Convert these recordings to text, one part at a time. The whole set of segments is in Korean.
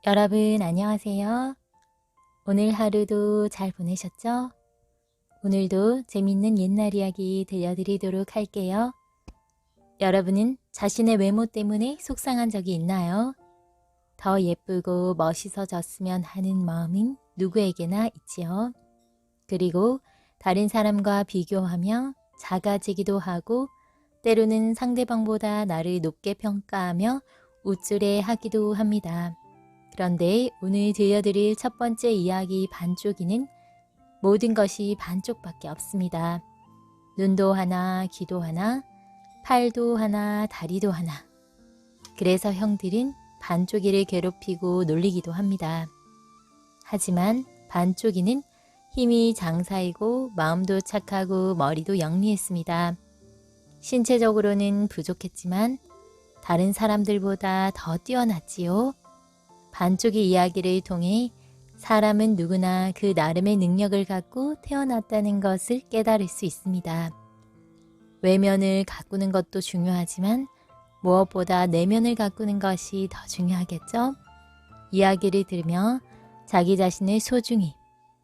여러분 안녕하세요. 오늘 하루도 잘 보내셨죠? 오늘도 재밌는 옛날 이야기 들려드리도록 할게요. 여러분은 자신의 외모 때문에 속상한 적이 있나요? 더 예쁘고 멋있어졌으면 하는 마음은 누구에게나 있지요. 그리고 다른 사람과 비교하며 작아지기도 하고 때로는 상대방보다 나를 높게 평가하며 우쭐해하기도 합니다. 그런데 오늘 들려드릴 첫 번째 이야기 반쪽이는 모든 것이 반쪽밖에 없습니다. 눈도 하나, 귀도 하나, 팔도 하나, 다리도 하나. 그래서 형들은 반쪽이를 괴롭히고 놀리기도 합니다. 하지만 반쪽이는 힘이 장사이고 마음도 착하고 머리도 영리했습니다. 신체적으로는 부족했지만 다른 사람들보다 더 뛰어났지요. 반쪽이 이야기를 통해 사람은 누구나 그 나름의 능력을 갖고 태어났다는 것을 깨달을 수 있습니다. 외면을 가꾸는 것도 중요하지만 무엇보다 내면을 가꾸는 것이 더 중요하겠죠? 이야기를 들으며 자기 자신을 소중히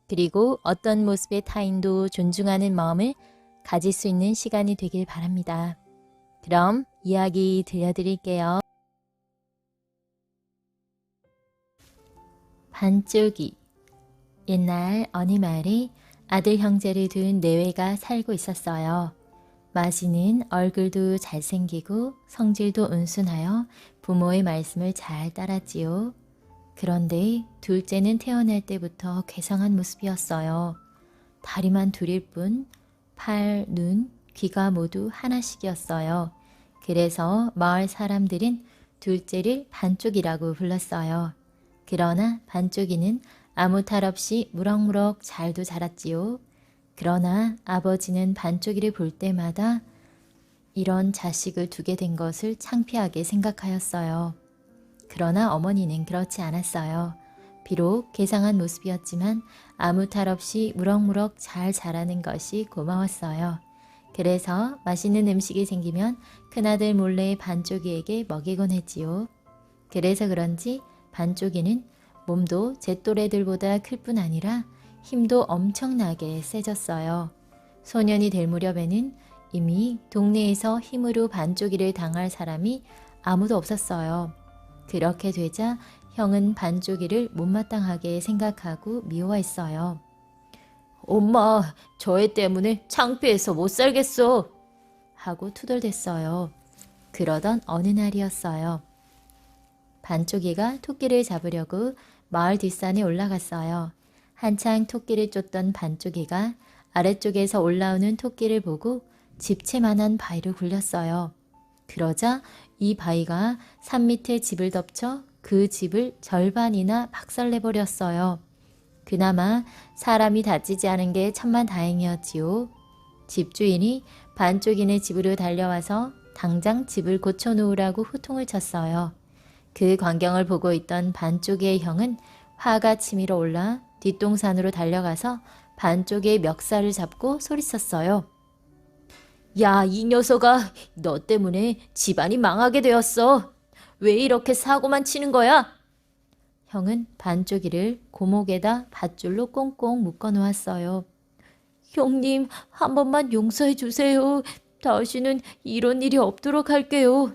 그리고 어떤 모습의 타인도 존중하는 마음을 가질 수 있는 시간이 되길 바랍니다. 그럼 이야기 들려드릴게요. 반쪽이. 옛날 어느 마을에 아들 형제를 둔 내외가 살고 있었어요. 마지는 얼굴도 잘생기고 성질도 온순하여 부모의 말씀을 잘 따랐지요. 그런데 둘째는 태어날 때부터 괴상한 모습이었어요. 다리만 둘일 뿐 팔, 눈, 귀가 모두 하나씩이었어요. 그래서 마을 사람들은 둘째를 반쪽이라고 불렀어요. 그러나 반쪽이는 아무 탈 없이 무럭무럭 잘도 자랐지요. 그러나 아버지는 반쪽이를 볼 때마다 이런 자식을 두게 된 것을 창피하게 생각하였어요. 그러나 어머니는 그렇지 않았어요. 비록 괴상한 모습이었지만 아무 탈 없이 무럭무럭 잘 자라는 것이 고마웠어요. 그래서 맛있는 음식이 생기면 큰아들 몰래 반쪽이에게 먹이곤 했지요. 그래서 그런지 반쪽이는 몸도 제 또래들보다 클 뿐 아니라 힘도 엄청나게 세졌어요. 소년이 될 무렵에는 이미 동네에서 힘으로 반쪽이를 당할 사람이 아무도 없었어요. 그렇게 되자 형은 반쪽이를 못마땅하게 생각하고 미워했어요. 엄마, 저 애 때문에 창피해서 못 살겠어 하고 투덜댔어요. 그러던 어느 날이었어요. 반쪽이가 토끼를 잡으려고 마을 뒷산에 올라갔어요. 한창 토끼를 쫓던 반쪽이가 아래쪽에서 올라오는 토끼를 보고 집채만한 바위를 굴렸어요. 그러자 이 바위가 산 밑에 집을 덮쳐 그 집을 절반이나 박살내버렸어요. 그나마 사람이 다치지 않은 게 천만 다행이었지요. 집주인이 반쪽이네 집으로 달려와서 당장 집을 고쳐놓으라고 호통을 쳤어요. 그 광경을 보고 있던 반쪽이의 형은 화가 치밀어 올라 뒷동산으로 달려가서 반쪽이의 멱살을 잡고 소리쳤어요. 야, 이 녀석아, 너 때문에 집안이 망하게 되었어. 왜 이렇게 사고만 치는 거야? 형은 반쪽이를 고목에다 밧줄로 꽁꽁 묶어 놓았어요. 형님, 한 번만 용서해 주세요. 다시는 이런 일이 없도록 할게요.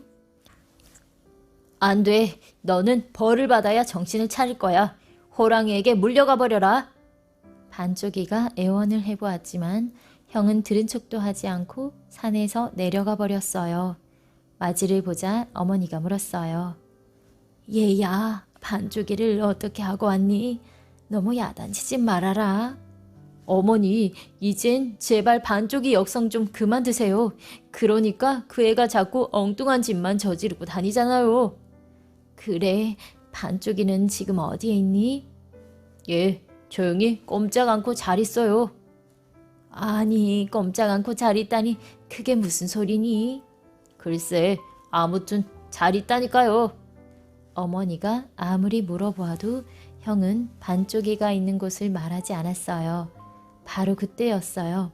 안 돼. 너는 벌을 받아야 정신을 차릴 거야. 호랑이에게 물려가 버려라. 반쪽이가 애원을 해보았지만 형은 들은 척도 하지 않고 산에서 내려가 버렸어요. 마지를 보자 어머니가 물었어요. 얘야, 반쪽이를 어떻게 하고 왔니? 너무 야단치지 말아라. 어머니, 이젠 제발 반쪽이 역성 좀 그만두세요. 그러니까 그 애가 자꾸 엉뚱한 짓만 저지르고 다니잖아요. 그래, 반쪽이는 지금 어디에 있니? 예, 조용히 꼼짝 않고 잘 있어요. 아니, 꼼짝 않고 잘 있다니 그게 무슨 소리니? 글쎄, 아무튼 잘 있다니까요. 어머니가 아무리 물어보아도 형은 반쪽이가 있는 곳을 말하지 않았어요. 바로 그때였어요.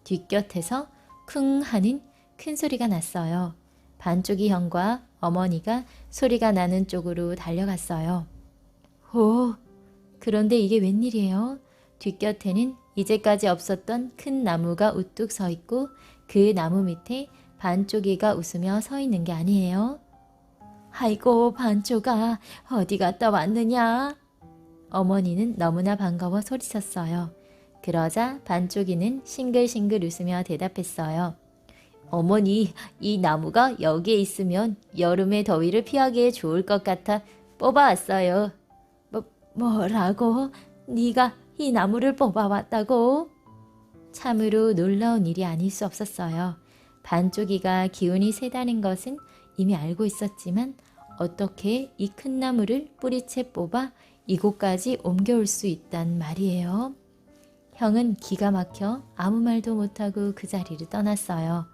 뒷곁에서 쿵 하는 큰 소리가 났어요. 반쪽이 형과 어머니가 소리가 나는 쪽으로 달려갔어요. 오, 그런데 이게 웬일이에요? 뒷곁에는 이제까지 없었던 큰 나무가 우뚝 서 있고 그 나무 밑에 반쪽이가 웃으며 서 있는 게 아니에요. 아이고, 반쪽아, 어디 갔다 왔느냐? 어머니는 너무나 반가워 소리쳤어요. 그러자 반쪽이는 싱글싱글 웃으며 대답했어요. 어머니, 이 나무가 여기에 있으면 여름의 더위를 피하기에 좋을 것 같아 뽑아왔어요. 뭐라고? 네가 이 나무를 뽑아왔다고? 참으로 놀라운 일이 아닐 수 없었어요. 반쪽이가 기운이 세다는 것은 이미 알고 있었지만 어떻게 이 큰 나무를 뿌리채 뽑아 이곳까지 옮겨올 수 있단 말이에요. 형은 기가 막혀 아무 말도 못하고 그 자리를 떠났어요.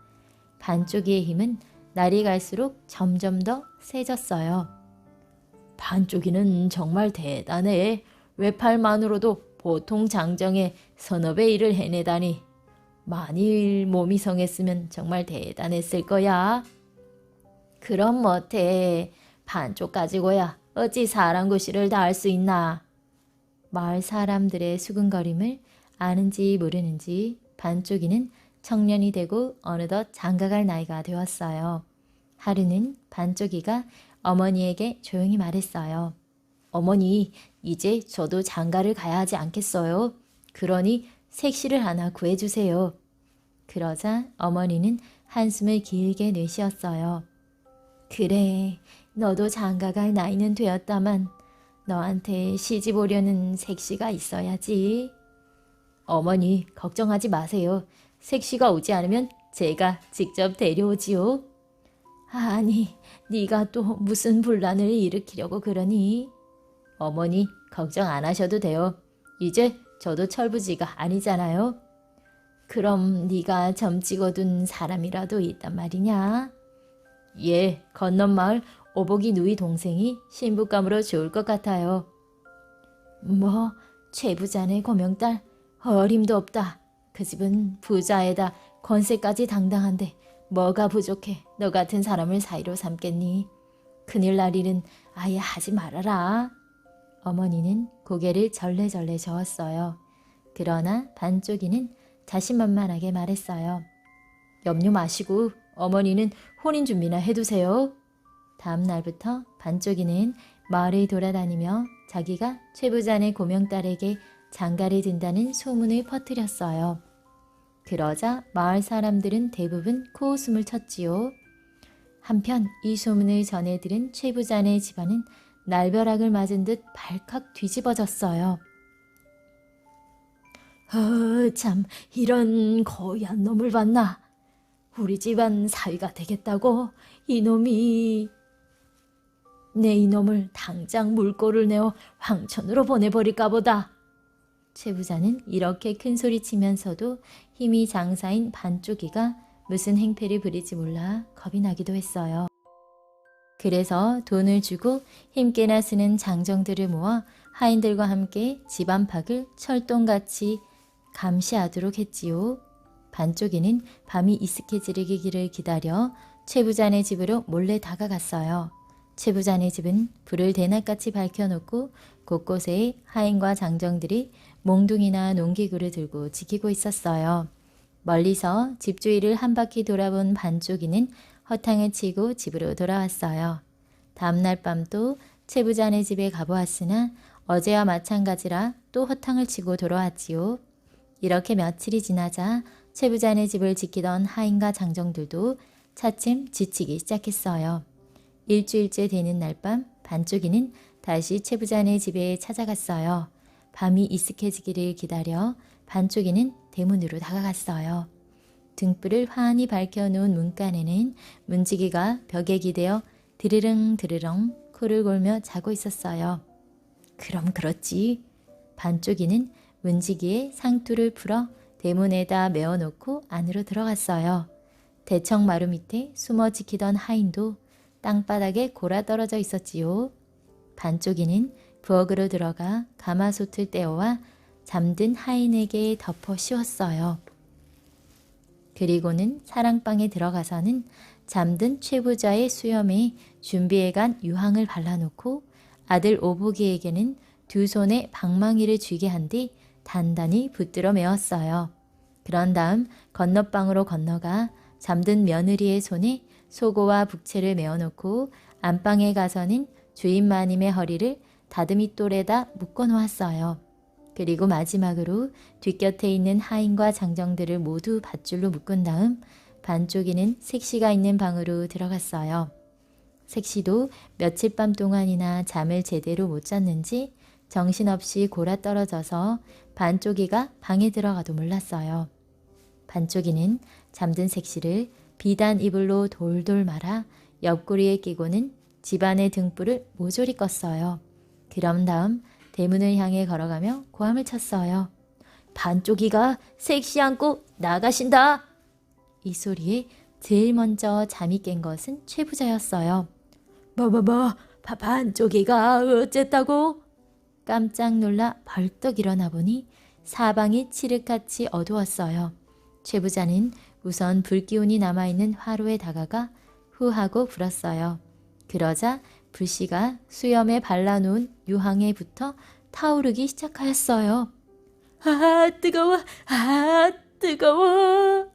반쪽이의 힘은 날이 갈수록 점점 더 세졌어요. 반쪽이는 정말 대단해. 외팔만으로도 보통 장정의 서너 배 일을 해내다니. 만일 몸이 성했으면 정말 대단했을 거야. 그럼 못해. 반쪽 가지고야 어찌 사람 구실을 다 할 수 있나. 마을 사람들의 수근거림을 아는지 모르는지 반쪽이는 청년이 되고 어느덧 장가갈 나이가 되었어요. 하루는 반쪽이가 어머니에게 조용히 말했어요. 어머니, 이제 저도 장가를 가야 하지 않겠어요? 그러니 색시를 하나 구해주세요. 그러자 어머니는 한숨을 길게 내쉬었어요. 그래, 너도 장가갈 나이는 되었다만 너한테 시집 오려는 색시가 있어야지. 어머니, 걱정하지 마세요. 색시가 오지 않으면 제가 직접 데려오지요. 아니, 네가 또 무슨 분란을 일으키려고 그러니? 어머니, 걱정 안 하셔도 돼요. 이제 저도 철부지가 아니잖아요. 그럼 네가 점찍어둔 사람이라도 있단 말이냐? 예, 건넌마을 오복이 누이 동생이 신부감으로 좋을 것 같아요. 뭐, 최부자네 고명딸, 어림도 없다. 그 집은 부자에다 권세까지 당당한데 뭐가 부족해 너 같은 사람을 사이로 삼겠니? 큰일 날 일은 아예 하지 말아라. 어머니는 고개를 절레절레 저었어요. 그러나 반쪽이는 자신만만하게 말했어요. 염려 마시고 어머니는 혼인 준비나 해두세요. 다음 날부터 반쪽이는 마을을 돌아다니며 자기가 최부자네 고명딸에게 장가를 든다는 소문을 퍼뜨렸어요. 그러자 마을 사람들은 대부분 코웃음을 쳤지요. 한편 이 소문을 전해 들은 최부자네 집안은 날벼락을 맞은 듯 발칵 뒤집어졌어요. 참, 이런 고얀 놈을 봤나? 우리 집안 사위가 되겠다고 이놈이... 내 이놈을 당장 물꼬를 내어 황천으로 보내버릴까 보다. 최부자는 이렇게 큰 소리치면서도 힘이 장사인 반쪽이가 무슨 행패를 부릴지 몰라 겁이 나기도 했어요. 그래서 돈을 주고 힘께나 쓰는 장정들을 모아 하인들과 함께 집 안팎을 철동같이 감시하도록 했지요. 반쪽이는 밤이 이슥해지기를 기다려 최부자네 집으로 몰래 다가갔어요. 최부자네 집은 불을 대낮같이 밝혀놓고 곳곳에 하인과 장정들이 몽둥이나 농기구를 들고 지키고 있었어요. 멀리서 집 주위를 한 바퀴 돌아본 반쪽이는 허탕을 치고 집으로 돌아왔어요. 다음날 밤도 최부자네 집에 가보았으나 어제와 마찬가지라 또 허탕을 치고 돌아왔지요. 이렇게 며칠이 지나자 최부자네 집을 지키던 하인과 장정들도 차츰 지치기 시작했어요. 일주일째 되는 날 밤 반쪽이는 다시 최부자네 집에 찾아갔어요. 밤이 이슥해지기를 기다려 반쪽이는 대문으로 다가갔어요. 등불을 환히 밝혀놓은 문간에는 문지기가 벽에 기대어 드르릉 드르렁 코를 골며 자고 있었어요. 그럼 그렇지. 반쪽이는 문지기에 상투를 풀어 대문에다 메어놓고 안으로 들어갔어요. 대청 마루 밑에 숨어 지키던 하인도 땅바닥에 골아떨어져 있었지요. 반쪽이는 부엌으로 들어가 가마솥을 떼어와 잠든 하인에게 덮어 씌웠어요. 그리고는 사랑방에 들어가서는 잠든 최부자의 수염에 준비해간 유황을 발라놓고 아들 오복이에게는 두 손에 방망이를 쥐게 한 뒤 단단히 붙들어 메었어요. 그런 다음 건너방으로 건너가 잠든 며느리의 손에 소고와 북채를 메어놓고 안방에 가서는 주인 마님의 허리를 다듬이돌에다 묶어 놓았어요. 그리고 마지막으로 뒷곁에 있는 하인과 장정들을 모두 밧줄로 묶은 다음 반쪽이는 색시가 있는 방으로 들어갔어요. 색시도 며칠 밤 동안이나 잠을 제대로 못 잤는지 정신없이 골아떨어져서 반쪽이가 방에 들어가도 몰랐어요. 반쪽이는 잠든 색시를 비단 이불로 돌돌 말아 옆구리에 끼고는 집안의 등불을 모조리 껐어요. 그런 다음 대문을 향해 걸어가며 고함을 쳤어요. 반쪽이가 색시 안고 나가신다. 이 소리에 제일 먼저 잠이 깬 것은 최 부자였어요. 반쪽이가 어쨌다고? 깜짝 놀라 벌떡 일어나 보니 사방이 칠흑같이 어두웠어요. 최 부자는 우선 불기운이 남아있는 화로에 다가가 후 하고 불었어요. 그러자 불씨가 수염에 발라놓은 유황에 붙어 타오르기 시작하였어요. 아 뜨거워! 아 뜨거워!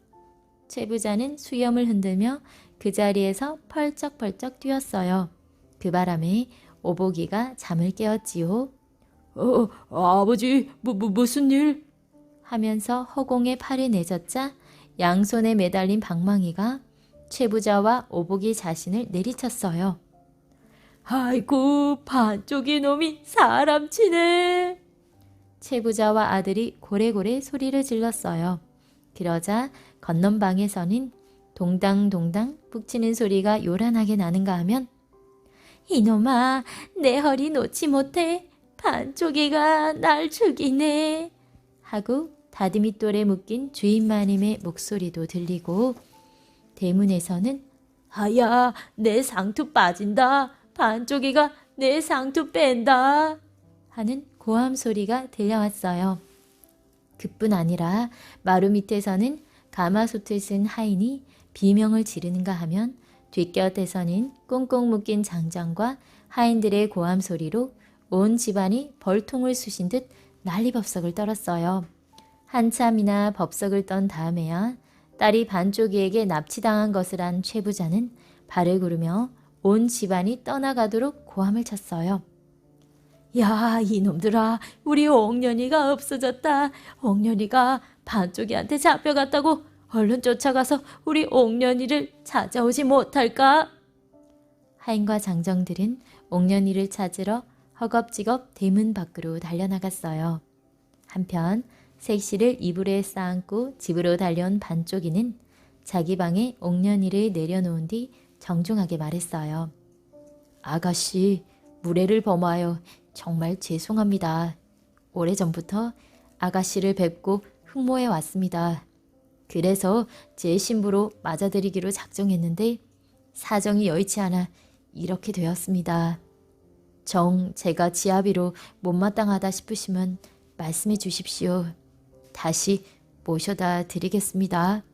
최 부자는 수염을 흔들며 그 자리에서 펄쩍펄쩍 뛰었어요. 그 바람에 오복이가 잠을 깨웠지요. 아버지, 무슨 일? 하면서 허공에 팔을 내젓자 양손에 매달린 방망이가 최 부자와 오복이 자신을 내리쳤어요. 아이고, 반쪽이 놈이 사람 치네. 최 부자와 아들이 고래고래 소리를 질렀어요. 그러자 건넌방에서는 동당동당 북치는 소리가 요란하게 나는가 하면 이놈아, 내 허리 놓지 못해. 반쪽이가 날 죽이네. 하고 다듬이돌에 묶인 주인 마님의 목소리도 들리고 대문에서는 아야, 내 상투 빠진다. 반쪽이가 내 상투 뺀다. 하는 고함 소리가 들려왔어요. 그뿐 아니라 마루 밑에서는 가마솥을 쓴 하인이 비명을 지르는가 하면 뒷곁에서는 꽁꽁 묶인 장정과 하인들의 고함 소리로 온 집안이 벌통을 쑤신 듯 난리법석을 떨었어요. 한참이나 법석을 떤 다음에야 딸이 반쪽이에게 납치당한 것을 안 최 부자는 발을 구르며 온 집안이 떠나가도록 고함을 쳤어요. 야, 이놈들아, 우리 옥년이가 없어졌다. 옥년이가 반쪽이한테 잡혀갔다고. 얼른 쫓아가서 우리 옥년이를 찾아오지 못할까? 하인과 장정들은 옥년이를 찾으러 허겁지겁 대문 밖으로 달려나갔어요. 한편 색시를 이불에 쌓고 집으로 달려온 반쪽이는 자기 방에 옥년이를 내려놓은 뒤 정중하게 말했어요. 아가씨, 무례를 범하여 정말 죄송합니다. 오래전부터 아가씨를 뵙고 흠모해 왔습니다. 그래서 제 신부로 맞아들이기로 작정했는데 사정이 여의치 않아 이렇게 되었습니다. 정 제가 지아비로 못마땅하다 싶으시면 말씀해 주십시오. 다시 모셔다 드리겠습니다.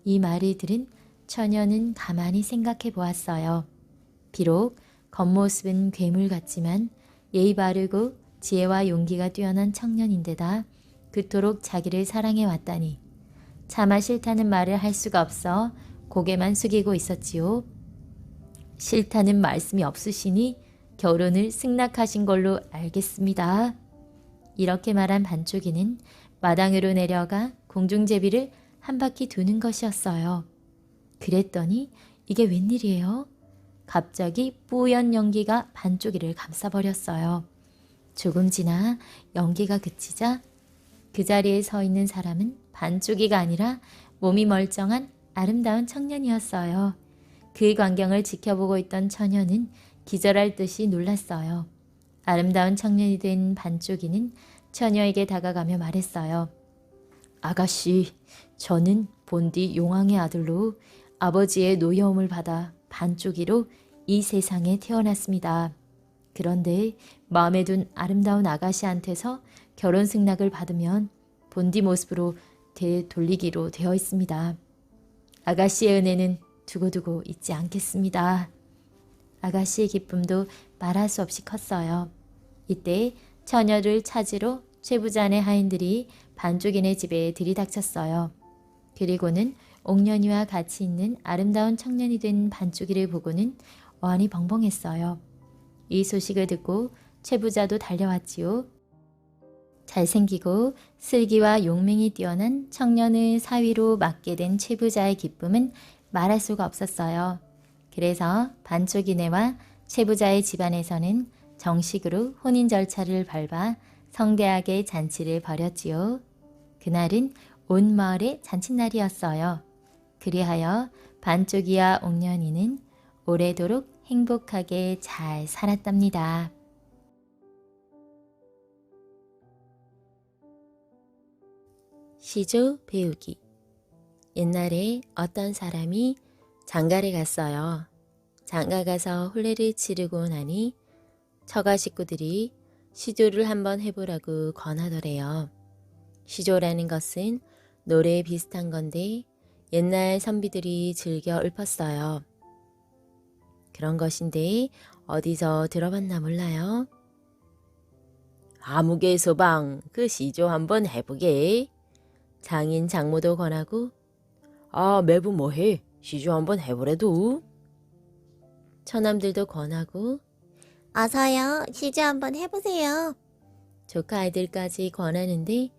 이 말을 들은 처녀는 가만히 생각해 보았어요. 비록 겉모습은 괴물 같지만 예의 바르고 지혜와 용기가 뛰어난 청년인데다 그토록 자기를 사랑해 왔다니 차마 싫다는 말을 할 수가 없어 고개만 숙이고 있었지요. 싫다는 말씀이 없으시니 결혼을 승낙하신 걸로 알겠습니다. 이렇게 말한 반쪽이는 마당으로 내려가 공중제비를 한 바퀴 도는 것이었어요. 그랬더니 이게 웬일이에요? 갑자기 뿌연 연기가 반쪽이를 감싸버렸어요. 조금 지나 연기가 그치자 그 자리에 서 있는 사람은 반쪽이가 아니라 몸이 멀쩡한 아름다운 청년이었어요. 그 광경을 지켜보고 있던 처녀는 기절할 듯이 놀랐어요. 아름다운 청년이 된 반쪽이는 처녀에게 다가가며 말했어요. 아가씨, 저는 본디 용왕의 아들로 아버지의 노여움을 받아 반쪽이로 이 세상에 태어났습니다. 그런데 마음에 둔 아름다운 아가씨한테서 결혼 승낙을 받으면 본디 모습으로 되돌리기로 되어 있습니다. 아가씨의 은혜는 두고두고 잊지 않겠습니다. 아가씨의 기쁨도 말할 수 없이 컸어요. 이때 처녀를 찾으러 최부자네 하인들이 반쪽이네 집에 들이닥쳤어요. 그리고는 옥년이와 같이 있는 아름다운 청년이 된 반쪽이를 보고는 어안이 벙벙했어요. 이 소식을 듣고 최부자도 달려왔지요. 잘생기고 슬기와 용맹이 뛰어난 청년을 사위로 맡게 된 최부자의 기쁨은 말할 수가 없었어요. 그래서 반쪽이네와 최부자의 집안에서는 정식으로 혼인 절차를 밟아 성대하게 잔치를 벌였지요. 그날은 온 마을의 잔칫날이었어요. 그리하여 반쪽이와 옥년이는 오래도록 행복하게 잘 살았답니다. 시조 배우기. 옛날에 어떤 사람이 장가를 갔어요. 장가 가서 혼례를 치르고 나니 처가 식구들이 시조를 한번 해보라고 권하더래요. 시조라는 것은 노래에 비슷한 건데 옛날 선비들이 즐겨 읊었어요. 그런 것인데 어디서 들어봤나 몰라요? 아무개 소방 그 시조 한번 해보게. 장인 장모도 권하고 매부 뭐해 시조 한번 해보래도. 처남들도 권하고 어서요. 시조 한번 해보세요. 조카 아이들까지 권하는데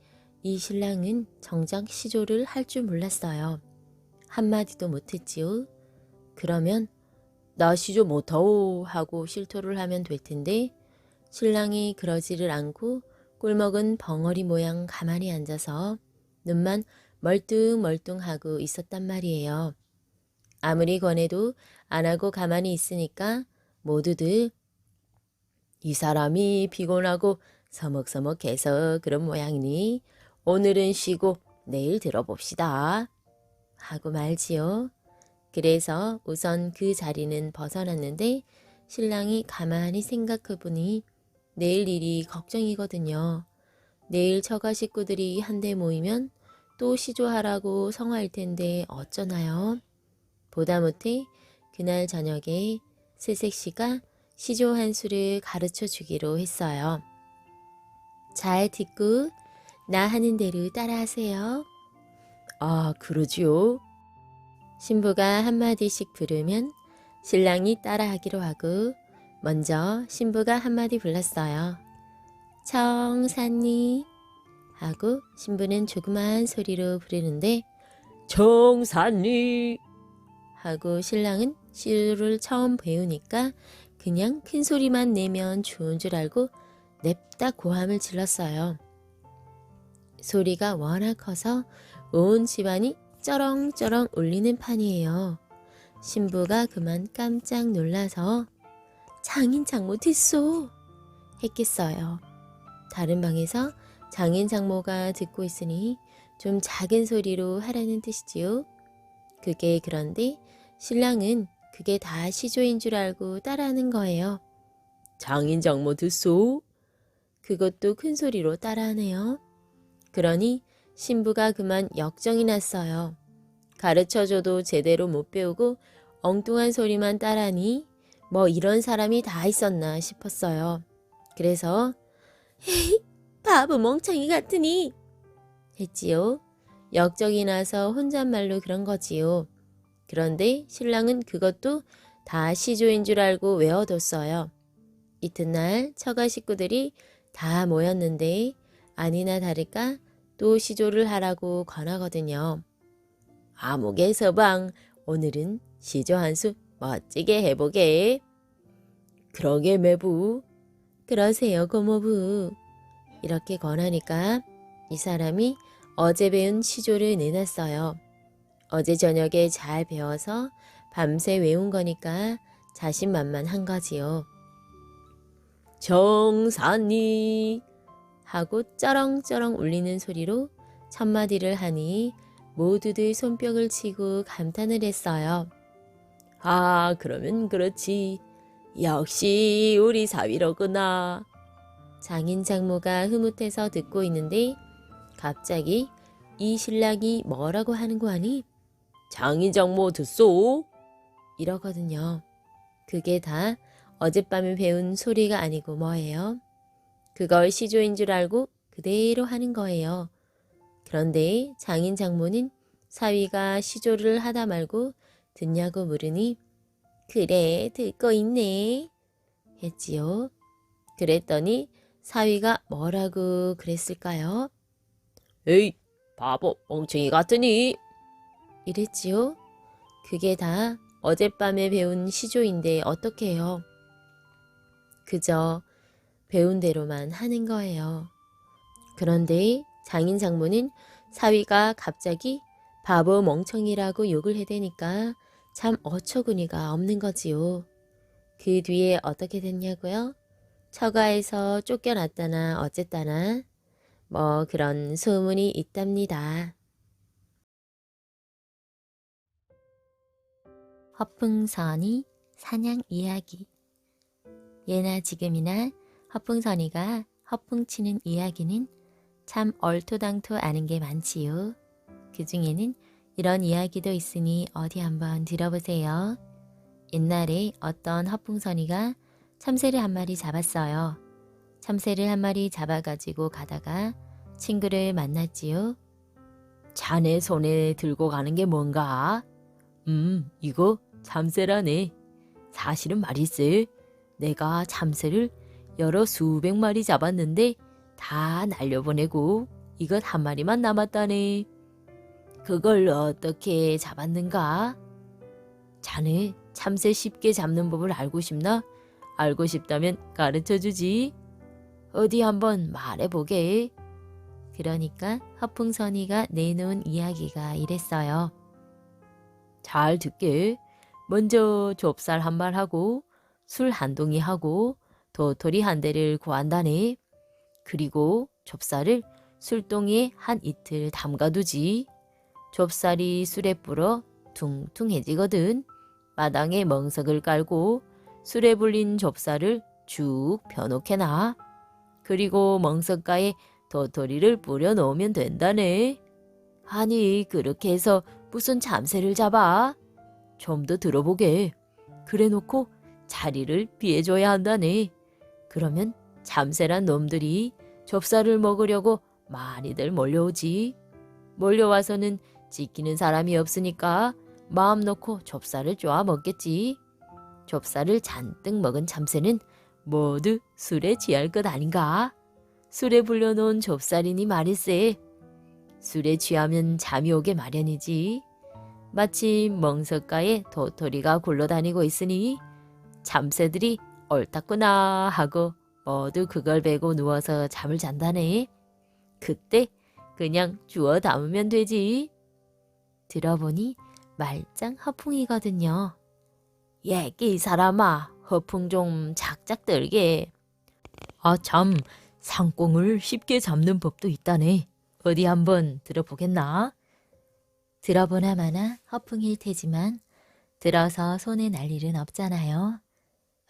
이 신랑은 정작 시조를 할 줄 몰랐어요. 한마디도 못했지요. 그러면 나 시조 못하오 하고 실토를 하면 될 텐데 신랑이 그러지를 않고 꿀먹은 벙어리 모양 가만히 앉아서 눈만 멀뚱멀뚱하고 있었단 말이에요. 아무리 권해도 안 하고 가만히 있으니까 모두들 이 사람이 피곤하고 서먹서먹해서 그런 모양이니 오늘은 쉬고 내일 들어봅시다 하고 말지요. 그래서 우선 그 자리는 벗어났는데 신랑이 가만히 생각해보니 내일 일이 걱정이거든요. 내일 처가 식구들이 한데 모이면 또 시조하라고 성화할 텐데 어쩌나요? 보다 못해 그날 저녁에 새색시가 시조 한 수를 가르쳐 주기로 했어요. 잘 듣고 나 하는 대로 따라하세요. 아, 그러지요? 신부가 한마디씩 부르면 신랑이 따라하기로 하고 먼저 신부가 한마디 불렀어요. 청산리 하고 신부는 조그마한 소리로 부르는데 청산리 하고 신랑은 시조를 처음 배우니까 그냥 큰 소리만 내면 좋은 줄 알고 냅다 고함을 질렀어요. 소리가 워낙 커서 온 집안이 쩌렁쩌렁 울리는 판이에요. 신부가 그만 깜짝 놀라서 장인 장모 됐소 했겠어요. 다른 방에서 장인 장모가 듣고 있으니 좀 작은 소리로 하라는 뜻이지요. 그게 그런데 신랑은 그게 다 시조인 줄 알고 따라하는 거예요. 장인 장모 듣소? 그것도 큰 소리로 따라하네요. 그러니 신부가 그만 역정이 났어요. 가르쳐줘도 제대로 못 배우고 엉뚱한 소리만 따라하니 뭐 이런 사람이 다 있었나 싶었어요. 그래서 에이, 바보 멍청이 같으니 했지요. 역정이 나서 혼잣말로 그런 거지요. 그런데 신랑은 그것도 다 시조인 줄 알고 외워뒀어요. 이튿날 처가 식구들이 다 모였는데 아니나 다를까 또 시조를 하라고 권하거든요. 아무개 서방 오늘은 시조 한 수 멋지게 해보게. 그러게 매부. 그러세요 고모부. 이렇게 권하니까 이 사람이 어제 배운 시조를 내놨어요. 어제 저녁에 잘 배워서 밤새 외운 거니까 자신만만한 거지요. 정산이 하고 쩌렁쩌렁 울리는 소리로 첫마디를 하니 모두들 손뼉을 치고 감탄을 했어요. 아, 그러면 그렇지. 역시 우리 사위로구나. 장인 장모가 흐뭇해서 듣고 있는데 갑자기 이 신랑이 뭐라고 하는 거 아니? 장인 장모 듣소? 이러거든요. 그게 다 어젯밤에 배운 소리가 아니고 뭐예요? 그걸 시조인 줄 알고 그대로 하는 거예요. 그런데 장인 장모는 사위가 시조를 하다 말고 듣냐고 물으니 그래 듣고 있네 했지요. 그랬더니 사위가 뭐라고 그랬을까요? 에이 바보 멍청이 같으니 이랬지요. 그게 다 어젯밤에 배운 시조인데 어떡해요. 그저 배운 대로만 하는 거예요. 그런데 장인 장모는 사위가 갑자기 바보 멍청이라고 욕을 해대니까 참 어처구니가 없는 거지요. 그 뒤에 어떻게 됐냐고요? 처가에서 쫓겨났다나 어쨌다나 뭐 그런 소문이 있답니다. 허풍선이 사냥 이야기. 예나 지금이나 허풍선이가 허풍치는 이야기는 참 얼토당토 아는 게 많지요. 그 중에는 이런 이야기도 있으니 어디 한번 들어보세요. 옛날에 어떤 허풍선이가 참새를 한 마리 잡았어요. 참새를 한 마리 잡아가지고 가다가 친구를 만났지요. 자네 손에 들고 가는 게 뭔가? 이거 참새라네. 사실은 말이지. 내가 참새를 여러 수백 마리 잡았는데 다 날려보내고 이것 한 마리만 남았다네. 그걸 어떻게 잡았는가? 자네 참새 쉽게 잡는 법을 알고 싶나? 알고 싶다면 가르쳐주지. 어디 한번 말해보게. 그러니까 허풍선이가 내놓은 이야기가 이랬어요. 잘 듣게. 먼저 좁쌀 한 말 하고 술 한 동이 하고 도토리 한 대를 구한다네. 그리고 좁쌀을 술동이에 한 이틀 담가두지. 좁쌀이 술에 불어 퉁퉁해지거든. 마당에 멍석을 깔고 술에 불린 좁쌀을 쭉 펴놓게나. 그리고 멍석가에 도토리를 뿌려 놓으면 된다네. 아니 그렇게 해서 무슨 참새를 잡아? 좀 더 들어보게. 그래 놓고 자리를 비해줘야 한다네. 그러면 참새란 놈들이 좁쌀을 먹으려고 많이들 몰려오지. 몰려와서는 지키는 사람이 없으니까 마음 놓고 좁쌀을 쪼아 먹겠지. 좁쌀을 잔뜩 먹은 참새는 모두 술에 취할 것 아닌가? 술에 불려놓은 좁쌀이니 말일세. 술에 취하면 잠이 오게 마련이지. 마침 멍석가에 도토리가 굴러다니고 있으니 참새들이 옳다구나 하고 모두 그걸 베고 누워서 잠을 잔다네. 그때 그냥 주워 담으면 되지. 들어보니 말짱 허풍이거든요. 얘기 사람아, 허풍 좀 작작 들게. 아 참, 상꽁을 쉽게 잡는 법도 있다네. 어디 한번 들어보겠나? 들어보나 마나 허풍일 테지만 들어서 손에 날 일은 없잖아요.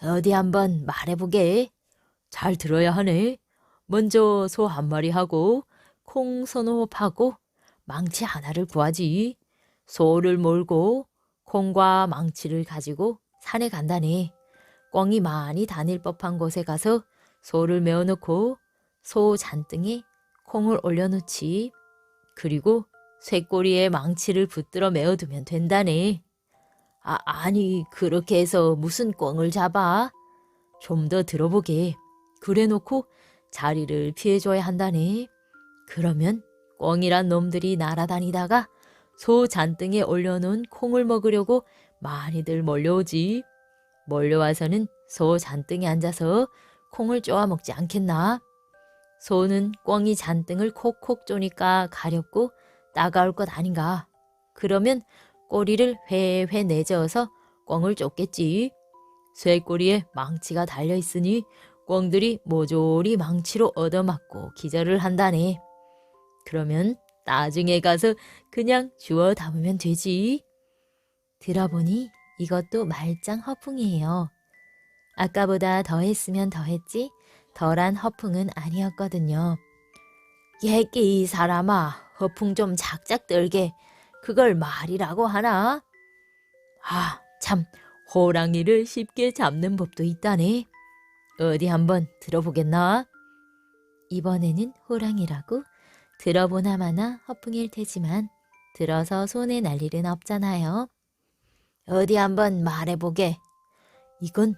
어디 한번 말해보게. 잘 들어야 하네. 먼저 소 한 마리 하고 콩 서너 홉하고 망치 하나를 구하지. 소를 몰고 콩과 망치를 가지고 산에 간다네. 꿩이 많이 다닐 법한 곳에 가서 소를 메어놓고 소 잔등에 콩을 올려놓지. 그리고 쇠꼬리에 망치를 붙들어 메어두면 된다네. 아니 그렇게 해서 무슨 꿩을 잡아? 좀 더 들어보게. 그래 놓고 자리를 피해줘야 한다네. 그러면 꿩이란 놈들이 날아다니다가 소 잔등에 올려놓은 콩을 먹으려고 많이들 몰려오지. 몰려와서는 소 잔등에 앉아서 콩을 쪼아 먹지 않겠나? 소는 꿩이 잔등을 콕콕 쪼니까 가렵고 따가울 것 아닌가? 그러면 꼬리를 회회 내저어서 꿩을 쫓겠지. 쇠꼬리에 망치가 달려있으니 꿩들이 모조리 망치로 얻어맞고 기절을 한다네. 그러면 나중에 가서 그냥 주워 담으면 되지. 들어보니 이것도 말짱 허풍이에요. 아까보다 더했으면 더했지 덜한 허풍은 아니었거든요. 얘기 이 사람아, 허풍 좀 작작 떨게. 그걸 말이라고 하나? 아, 참 호랑이를 쉽게 잡는 법도 있다네. 어디 한번 들어보겠나? 이번에는 호랑이라고 들어보나 마나 허풍일 테지만 들어서 손에 날 일은 없잖아요. 어디 한번 말해보게. 이건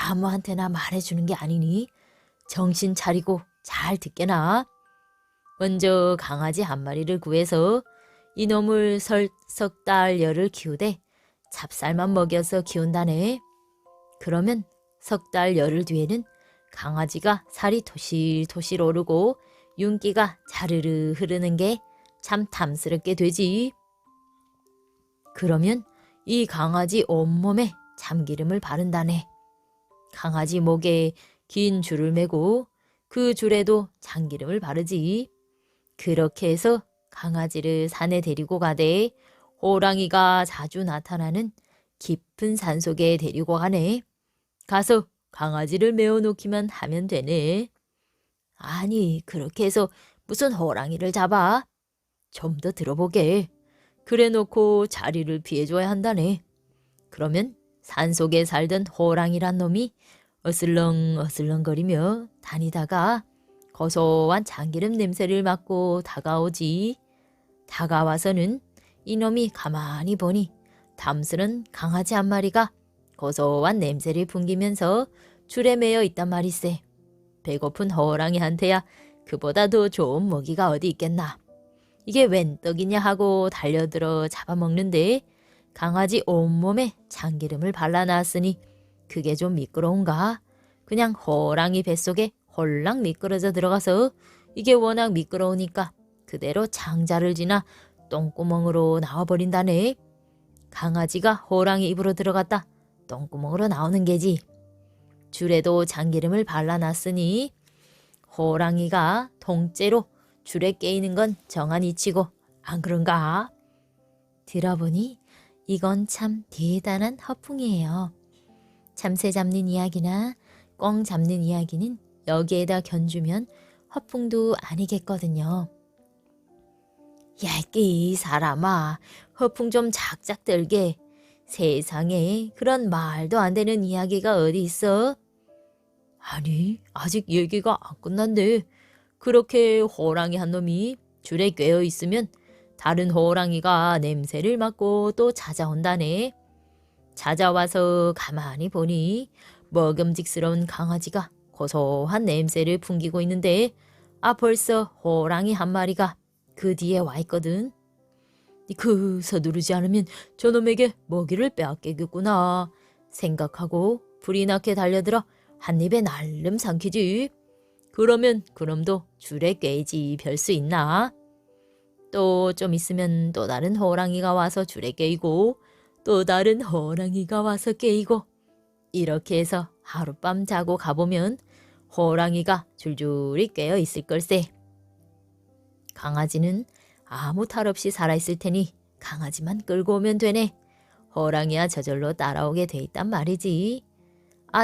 아무한테나 말해주는 게 아니니 정신 차리고 잘 듣게나. 먼저 강아지 한 마리를 구해서 이놈을 석 달 열을 키우되 찹쌀만 먹여서 키운다네. 그러면 석 달 열흘 뒤에는 강아지가 살이 토실토실 오르고 윤기가 자르르 흐르는 게 참 탐스럽게 되지. 그러면 이 강아지 온몸에 참기름을 바른다네. 강아지 목에 긴 줄을 매고 그 줄에도 참기름을 바르지. 그렇게 해서 강아지를 산에 데리고 가되 호랑이가 자주 나타나는 깊은 산속에 데리고 가네. 가서 강아지를 메어놓기만 하면 되네. 아니, 그렇게 해서 무슨 호랑이를 잡아? 좀 더 들어보게. 그래 놓고 자리를 피해줘야 한다네. 그러면 산속에 살던 호랑이란 놈이 어슬렁어슬렁거리며 다니다가 고소한 참기름 냄새를 맡고 다가오지. 다가와서는 이놈이 가만히 보니 탐스런 강아지 한 마리가 고소한 냄새를 풍기면서 줄에 매여 있단 말이세. 배고픈 호랑이한테야 그보다 더 좋은 먹이가 어디 있겠나. 이게 웬 떡이냐 하고 달려들어 잡아먹는데 강아지 온몸에 참기름을 발라놨으니 그게 좀 미끄러운가? 그냥 호랑이 뱃속에 홀랑 미끄러져 들어가서 이게 워낙 미끄러우니까 그대로 창자를 지나 똥구멍으로 나와버린다네. 강아지가 호랑이 입으로 들어갔다 똥구멍으로 나오는 게지. 줄에도 참기름을 발라놨으니 호랑이가 통째로 줄에 깨이는 건 정한 이치고 안 그런가? 들어보니 이건 참 대단한 허풍이에요. 참새 잡는 이야기나 꿩 잡는 이야기는 여기에다 견주면 허풍도 아니겠거든요. 얇게 사람아, 허풍 좀 작작 들게. 세상에 그런 말도 안 되는 이야기가 어디 있어? 아니, 아직 얘기가 안 끝난데. 그렇게 호랑이 한 놈이 줄에 꿰어 있으면 다른 호랑이가 냄새를 맡고 또 찾아온다네. 찾아와서 가만히 보니 먹음직스러운 강아지가 고소한 냄새를 풍기고 있는데 벌써 호랑이 한 마리가 그 뒤에 와 있거든. 서두르지 않으면 저놈에게 먹이를 빼앗기겠구나 생각하고 불이 나게 달려들어 한 입에 날름 삼키지. 그러면 그놈도 줄에 꿰지 별 수 있나? 또 좀 있으면 또 다른 호랑이가 와서 줄에 깨이고 또 다른 호랑이가 와서 깨이고 이렇게 해서 하룻밤 자고 가보면 호랑이가 줄줄이 깨어 있을 걸세. 강아지는 아무 탈 없이 살아있을 테니 강아지만 끌고 오면 되네. 호랑이야 저절로 따라오게 돼 있단 말이지.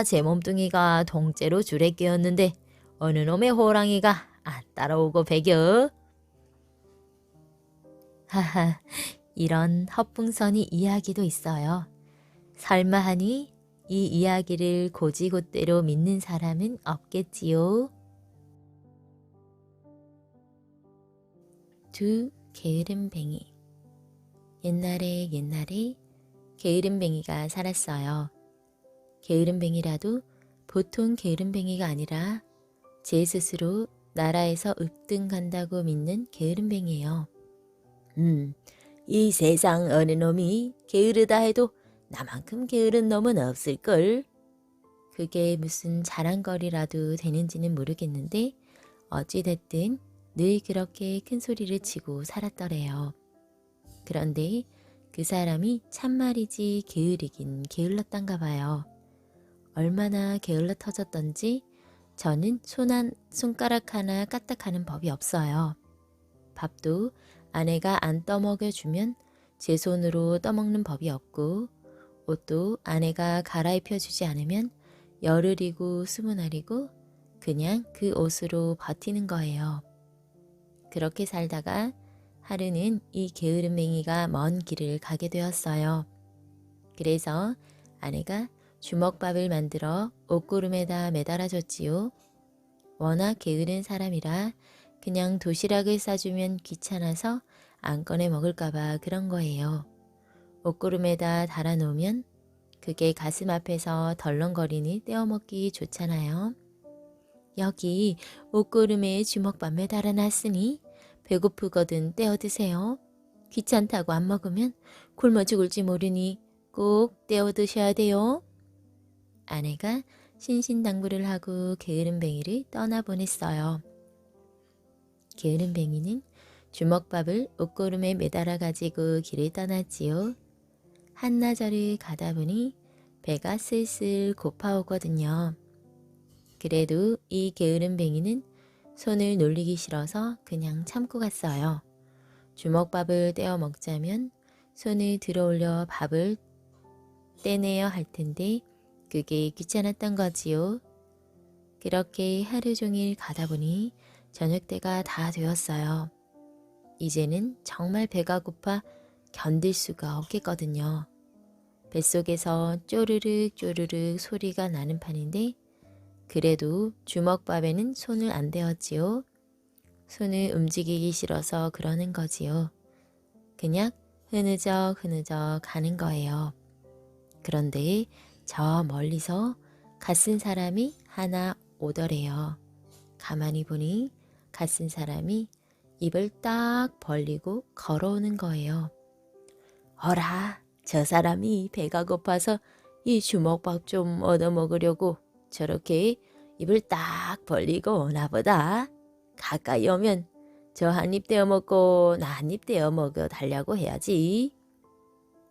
제 몸뚱이가 통째로 줄에 깨었는데 어느 놈의 호랑이가 안 따라오고 배겨. 하하, 이런 헛풍선이 이야기도 있어요. 설마 하니 이 이야기를 고지곳대로 믿는 사람은 없겠지요. 두 게으름뱅이. 옛날에 게으름뱅이가 살았어요. 게으름뱅이라도 보통 게으름뱅이가 아니라 제 스스로 나라에서 읍등 간다고 믿는 게으름뱅이에요. 이 세상 어느 놈이 게으르다 해도 나만큼 게으른 놈은 없을걸. 그게 무슨 자랑거리라도 되는지는 모르겠는데 어찌됐든 늘 그렇게 큰 소리를 치고 살았더래요. 그런데 그 사람이 참말이지 게으르긴 게을렀단가 봐요. 얼마나 게을러 터졌던지 저는 손가락 하나 까딱하는 법이 없어요. 밥도 아내가 안 떠먹여주면 제 손으로 떠먹는 법이 없고 옷도 아내가 갈아입혀주지 않으면 열흘이고 20날이고 그냥 그 옷으로 버티는 거예요. 그렇게 살다가 하루는 이 게으름뱅이가 먼 길을 가게 되었어요. 그래서 아내가 주먹밥을 만들어 옷구름에다 매달아줬지요. 워낙 게으른 사람이라 그냥 도시락을 싸주면 귀찮아서 안 꺼내 먹을까봐 그런 거예요. 옷구름에다 달아놓으면 그게 가슴 앞에서 덜렁거리니 떼어먹기 좋잖아요. 여기 옷구름에 주먹밥 매달아놨으니 배고프거든 떼어 드세요. 귀찮다고 안 먹으면 굶어 죽을지 모르니 꼭 떼어 드셔야 돼요. 아내가 신신당부를 하고 게으름뱅이를 떠나보냈어요. 게으름뱅이는 주먹밥을 옷구름에 매달아 가지고 길을 떠났지요. 한나절을 가다 보니 배가 슬슬 고파오거든요. 그래도 이 게으름뱅이는 손을 놀리기 싫어서 그냥 참고 갔어요. 주먹밥을 떼어 먹자면 손을 들어올려 밥을 떼내야 할 텐데 그게 귀찮았던 거지요. 그렇게 하루 종일 가다 보니 저녁 때가 다 되었어요. 이제는 정말 배가 고파 견딜 수가 없겠거든요. 뱃속에서 쪼르륵 쪼르륵 소리가 나는 판인데 그래도 주먹밥에는 손을 안 대었지요. 손을 움직이기 싫어서 그러는 거지요. 그냥 흐느적 흐느적 가는 거예요. 그런데 저 멀리서 갓쓴 사람이 하나 오더래요. 가만히 보니 갓쓴 사람이 입을 딱 벌리고 걸어오는 거예요. 어라, 저 사람이 배가 고파서 이 주먹밥 좀 얻어먹으려고 저렇게 입을 딱 벌리고 오나 보다. 가까이 오면 저 한 입 떼어 먹고 나 한 입 떼어 먹어 달라고 해야지.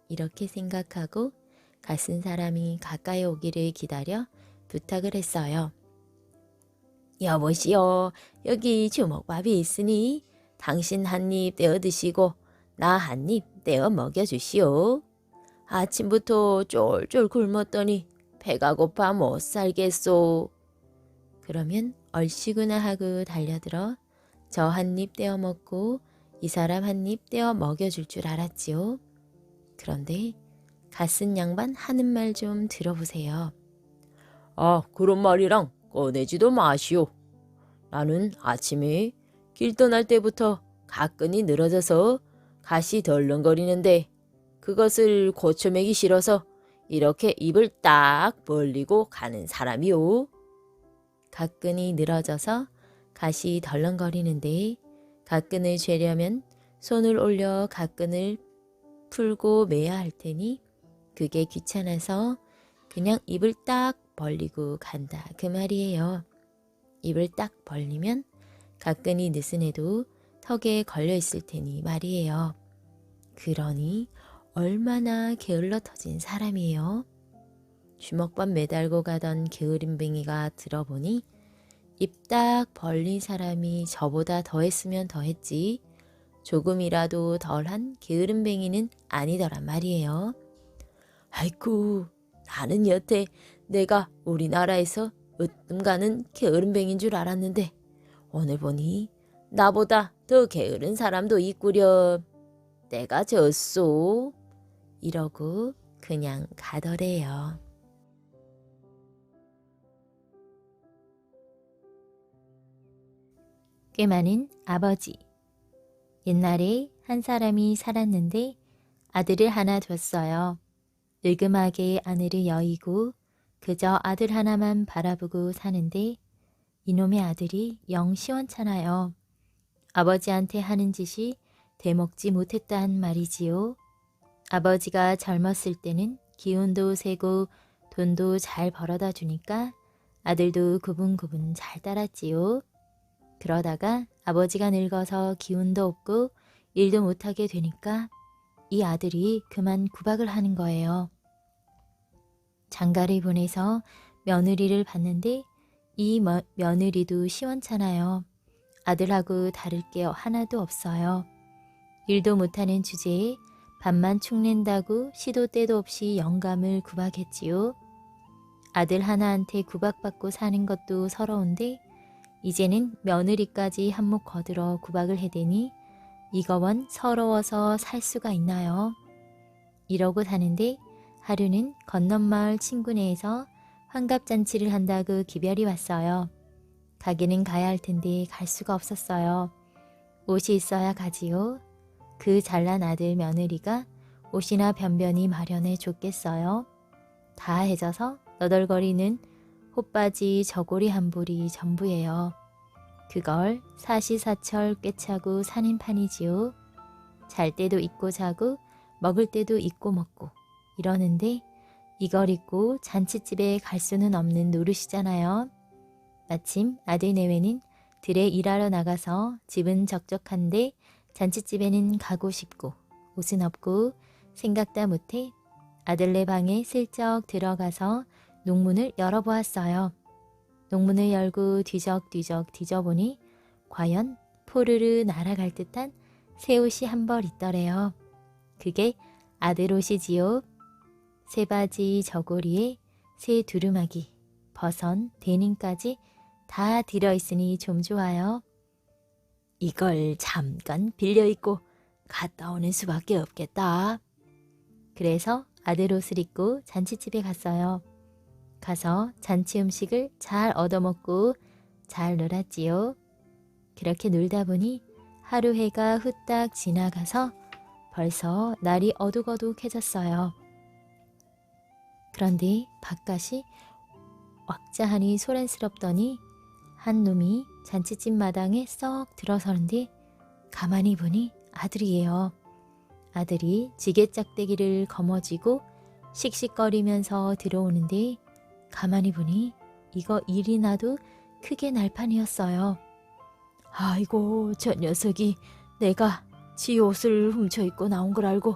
이렇게 생각하고 갓쓴 사람이 가까이 오기를 기다려 부탁을 했어요. 여보시오, 여기 주먹밥이 있으니 당신 한 입 떼어 드시고 나 한 입 떼어 먹여주시오. 아침부터 쫄쫄 굶었더니 배가 고파 못 살겠소. 그러면 얼씨구나 하고 달려들어 저 한 입 떼어 먹고 이 사람 한 입 떼어 먹여줄 줄 알았지요. 그런데 갓쓴 양반 하는 말 좀 들어보세요. 아, 그런 말이랑 꺼내지도 마시오. 나는 아침에 길 떠날 때부터 가끈이 늘어져서 가시 덜렁거리는데 그것을 고쳐매기 싫어서 이렇게 입을 딱 벌리고 가는 사람이오. 가끈이 늘어져서 가시 덜렁거리는데 가끈을 죄려면 손을 올려 가끈을 풀고 매야 할 테니 그게 귀찮아서 그냥 입을 딱 벌리고 간다 그 말이에요. 입을 딱 벌리면 가끈이 느슨해도 턱에 걸려 있을 테니 말이에요. 그러니 얼마나 게을러 터진 사람이에요. 주먹밥 매달고 가던 게으름뱅이가 들어보니 입 딱 벌린 사람이 저보다 더했으면 더했지 조금이라도 덜한 게으름뱅이는 아니더란 말이에요. 아이쿠, 나는 여태 내가 우리나라에서 으뜸 가는 게으름뱅인 줄 알았는데 오늘 보니 나보다 더 게으른 사람도 있구려. 내가 졌소. 이러고 그냥 가더래요. 꽤 많은 아버지. 옛날에 한 사람이 살았는데 아들을 하나 뒀어요. 늙음하게 아내를 여의고 그저 아들 하나만 바라보고 사는데 이놈의 아들이 영 시원찮아요. 아버지한테 하는 짓이 대먹지 못했단 말이지요. 아버지가 젊었을 때는 기운도 세고 돈도 잘 벌어다 주니까 아들도 구분구분 잘 따랐지요. 그러다가 아버지가 늙어서 기운도 없고 일도 못하게 되니까 이 아들이 그만 구박을 하는 거예요. 장가를 보내서 며느리를 봤는데 이 며느리도 시원찮아요. 아들하고 다를 게 하나도 없어요. 일도 못하는 주제에 밥만 축낸다고 시도 때도 없이 영감을 구박했지요. 아들 하나한테 구박받고 사는 것도 서러운데 이제는 며느리까지 한몫 거들어 구박을 해대니 이거 원 서러워서 살 수가 있나요? 이러고 사는데 하루는 건넌마을 친구네에서 환갑잔치를 한다고 기별이 왔어요. 가기는 가야 할 텐데 갈 수가 없었어요. 옷이 있어야 가지요. 그 잘난 아들 며느리가 옷이나 변변히 마련해 줬겠어요. 다 해져서 너덜거리는 호빠지 저고리 한 불이 전부예요. 그걸 사시사철 꿰차고 사는 판이지요. 잘 때도 입고 자고 먹을 때도 입고 먹고 이러는데 이걸 입고 잔칫집에 갈 수는 없는 노릇이잖아요. 마침 아들 내외는 들에 일하러 나가서 집은 적적한데 잔칫집에는 가고 싶고 옷은 없고 생각다 못해 아들네 방에 슬쩍 들어가서 농문을 열어보았어요. 농문을 열고 뒤적뒤적 뒤져보니 과연 포르르 날아갈 듯한 새 옷이 한 벌 있더래요. 그게 아들 옷이지요. 새 바지 저고리에 새 두루마기, 버선, 데님까지 다 들어있으니 좀 좋아요. 이걸 잠깐 빌려 입고 갔다 오는 수밖에 없겠다. 그래서 아들 옷을 입고 잔치집에 갔어요. 가서 잔치 음식을 잘 얻어먹고 잘 놀았지요. 그렇게 놀다 보니 하루 해가 후딱 지나가서 벌써 날이 어둑어둑해졌어요. 그런데 바깥이 왁자하니 소란스럽더니 한 놈이 잔치집 마당에 썩 들어서는데 가만히 보니 아들이에요. 아들이 지게짝대기를 거머쥐고 씩씩거리면서 들어오는데 가만히 보니 이거 일이 나도 크게 날판이었어요. 아이고, 저 녀석이 내가 지 옷을 훔쳐 입고 나온 걸 알고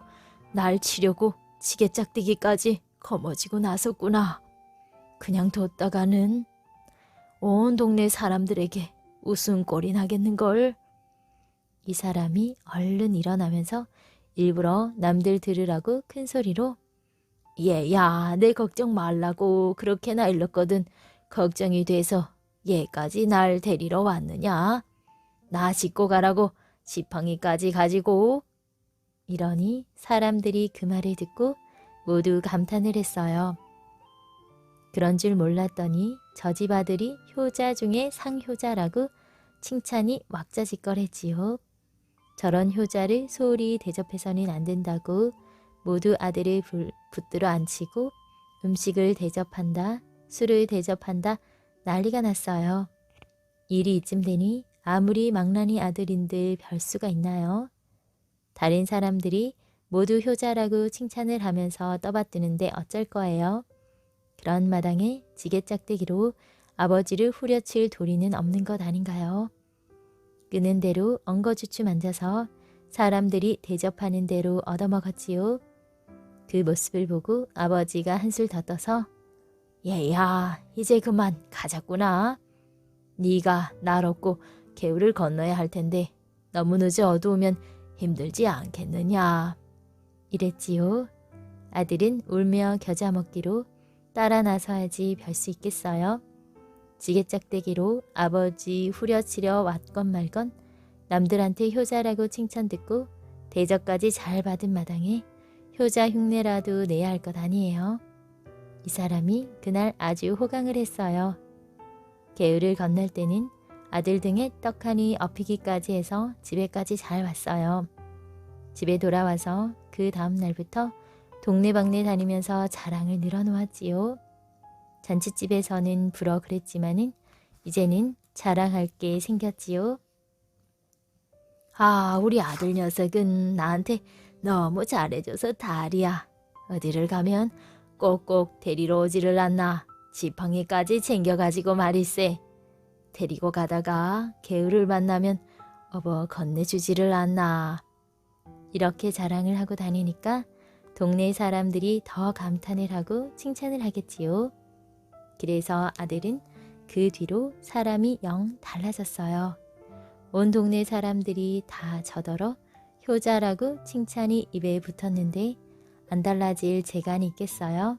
날 치려고 지게짝대기까지 거머쥐고 나섰구나. 그냥 뒀다가는 온 동네 사람들에게 웃음꼴이 나겠는걸. 이 사람이 얼른 일어나면서 일부러 남들 들으라고 큰 소리로 얘야, 내 걱정 말라고 그렇게나 일렀거든. 걱정이 돼서 얘까지 날 데리러 왔느냐. 나 싣고 가라고 지팡이까지 가지고. 이러니 사람들이 그 말을 듣고 모두 감탄을 했어요. 그런 줄 몰랐더니 저 집 아들이 효자 중에 상효자라고 칭찬이 왁자지껄했지요. 저런 효자를 소홀히 대접해서는 안 된다고 모두 아들을 붙들어 앉히고 음식을 대접한다, 술을 대접한다 난리가 났어요. 일이 이쯤 되니 아무리 망나니 아들인들 별 수가 있나요? 다른 사람들이 모두 효자라고 칭찬을 하면서 떠받드는데 어쩔 거예요. 그런 마당에 지게짝대기로 아버지를 후려칠 도리는 없는 것 아닌가요? 끄는 대로 엉거주춤 앉아서 사람들이 대접하는 대로 얻어먹었지요. 그 모습을 보고 아버지가 한술 더 떠서 얘야, 이제 그만 가자꾸나. 네가 날 얻고 개울을 건너야 할 텐데 너무 늦어 어두우면 힘들지 않겠느냐. 이랬지요. 아들은 울며 겨자 먹기로 따라 나서야지 별 수 있겠어요. 지게짝대기로 아버지 후려치려 왔건 말건 남들한테 효자라고 칭찬 듣고 대접까지 잘 받은 마당에 효자 흉내라도 내야 할 것 아니에요. 이 사람이 그날 아주 호강을 했어요. 개울을 건널 때는 아들 등에 떡하니 엎이기까지 해서 집에까지 잘 왔어요. 집에 돌아와서 그 다음 날부터 동네방네 다니면서 자랑을 늘어놓았지요. 잔칫집에서는 불어 그랬지만은 이제는 자랑할 게 생겼지요. 아, 우리 아들 녀석은 나한테 너무 잘해줘서 달이야. 어디를 가면 꼭꼭 데리러 오지를 않나. 지팡이까지 챙겨가지고 말일세. 데리고 가다가 개울을 만나면 어버 건네주지를 않나. 이렇게 자랑을 하고 다니니까 동네 사람들이 더 감탄을 하고 칭찬을 하겠지요. 그래서 아들은 그 뒤로 사람이 영 달라졌어요. 온 동네 사람들이 다 저더러 효자라고 칭찬이 입에 붙었는데 안 달라질 재간이 있겠어요.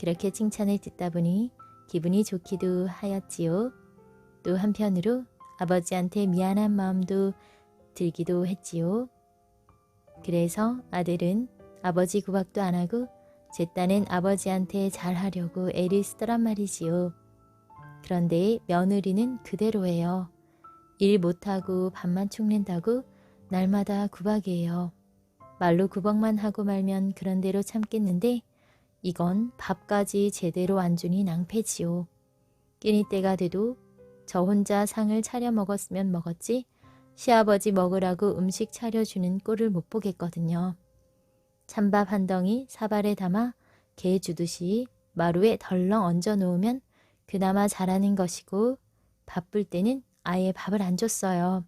그렇게 칭찬을 듣다 보니 기분이 좋기도 하였지요. 또 한편으로 아버지한테 미안한 마음도 들기도 했지요. 그래서 아들은 아버지 구박도 안 하고 제 딴엔 아버지한테 잘하려고 애를 쓰더란 말이지요. 그런데 며느리는 그대로예요. 일 못하고 밥만 축낸다고 날마다 구박이에요. 말로 구박만 하고 말면 그런 대로 참겠는데 이건 밥까지 제대로 안 주니 낭패지요. 끼니 때가 돼도 저 혼자 상을 차려 먹었으면 먹었지 시아버지 먹으라고 음식 차려주는 꼴을 못 보겠거든요. 찬밥 한 덩이 사발에 담아 개 주듯이 마루에 덜렁 얹어 놓으면 그나마 잘하는 것이고 바쁠 때는 아예 밥을 안 줬어요.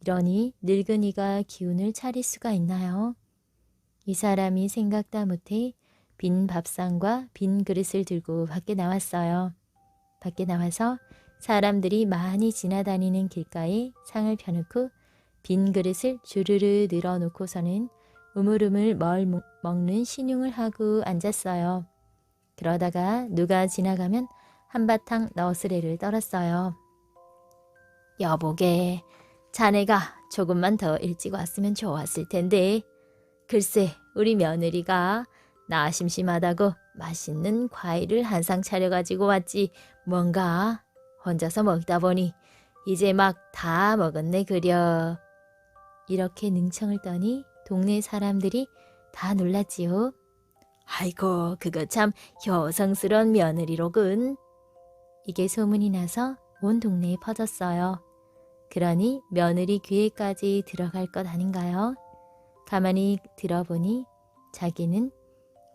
이러니 늙은이가 기운을 차릴 수가 있나요? 이 사람이 생각다 못해 빈 밥상과 빈 그릇을 들고 밖에 나왔어요. 밖에 나와서 사람들이 많이 지나다니는 길가에 상을 펴놓고 빈 그릇을 주르르 늘어놓고서는 우물우물 먹는 신용을 하고 앉았어요. 그러다가 누가 지나가면 한바탕 너스레를 떨었어요. 여보게, 자네가 조금만 더 일찍 왔으면 좋았을 텐데. 글쎄, 우리 며느리가 나 심심하다고 맛있는 과일을 한 상 차려가지고 왔지 뭔가. 혼자서 먹다 보니 이제 막 다 먹었네 그려. 이렇게 능청을 떠니 동네 사람들이 다 놀랐지요. 아이고, 그거 참 효성스러운 며느리로군. 이게 소문이 나서 온 동네에 퍼졌어요. 그러니 며느리 귀에까지 들어갈 것 아닌가요? 가만히 들어보니 자기는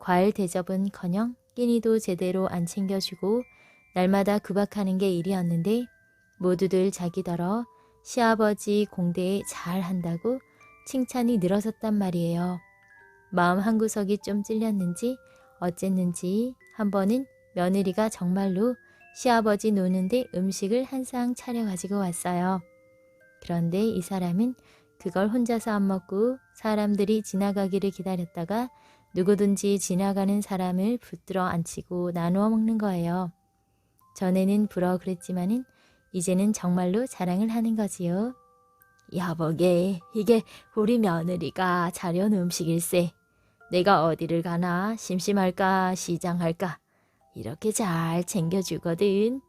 과일 대접은커녕 끼니도 제대로 안 챙겨주고 날마다 구박하는 게 일이었는데 모두들 자기더러 시아버지 공대에 잘한다고 칭찬이 늘어섰단 말이에요. 마음 한구석이 좀 찔렸는지 어쨌는지 한 번은 며느리가 정말로 시아버지 노는데 음식을 한 상 차려가지고 왔어요. 그런데 이 사람은 그걸 혼자서 안 먹고 사람들이 지나가기를 기다렸다가 누구든지 지나가는 사람을 붙들어 앉히고 나누어 먹는 거예요. 전에는 부러워 그랬지만은 이제는 정말로 자랑을 하는 거지요. 여보게, 이게 우리 며느리가 차려놓은 음식일세. 내가 어디를 가나 심심할까 시장할까 이렇게 잘 챙겨주거든.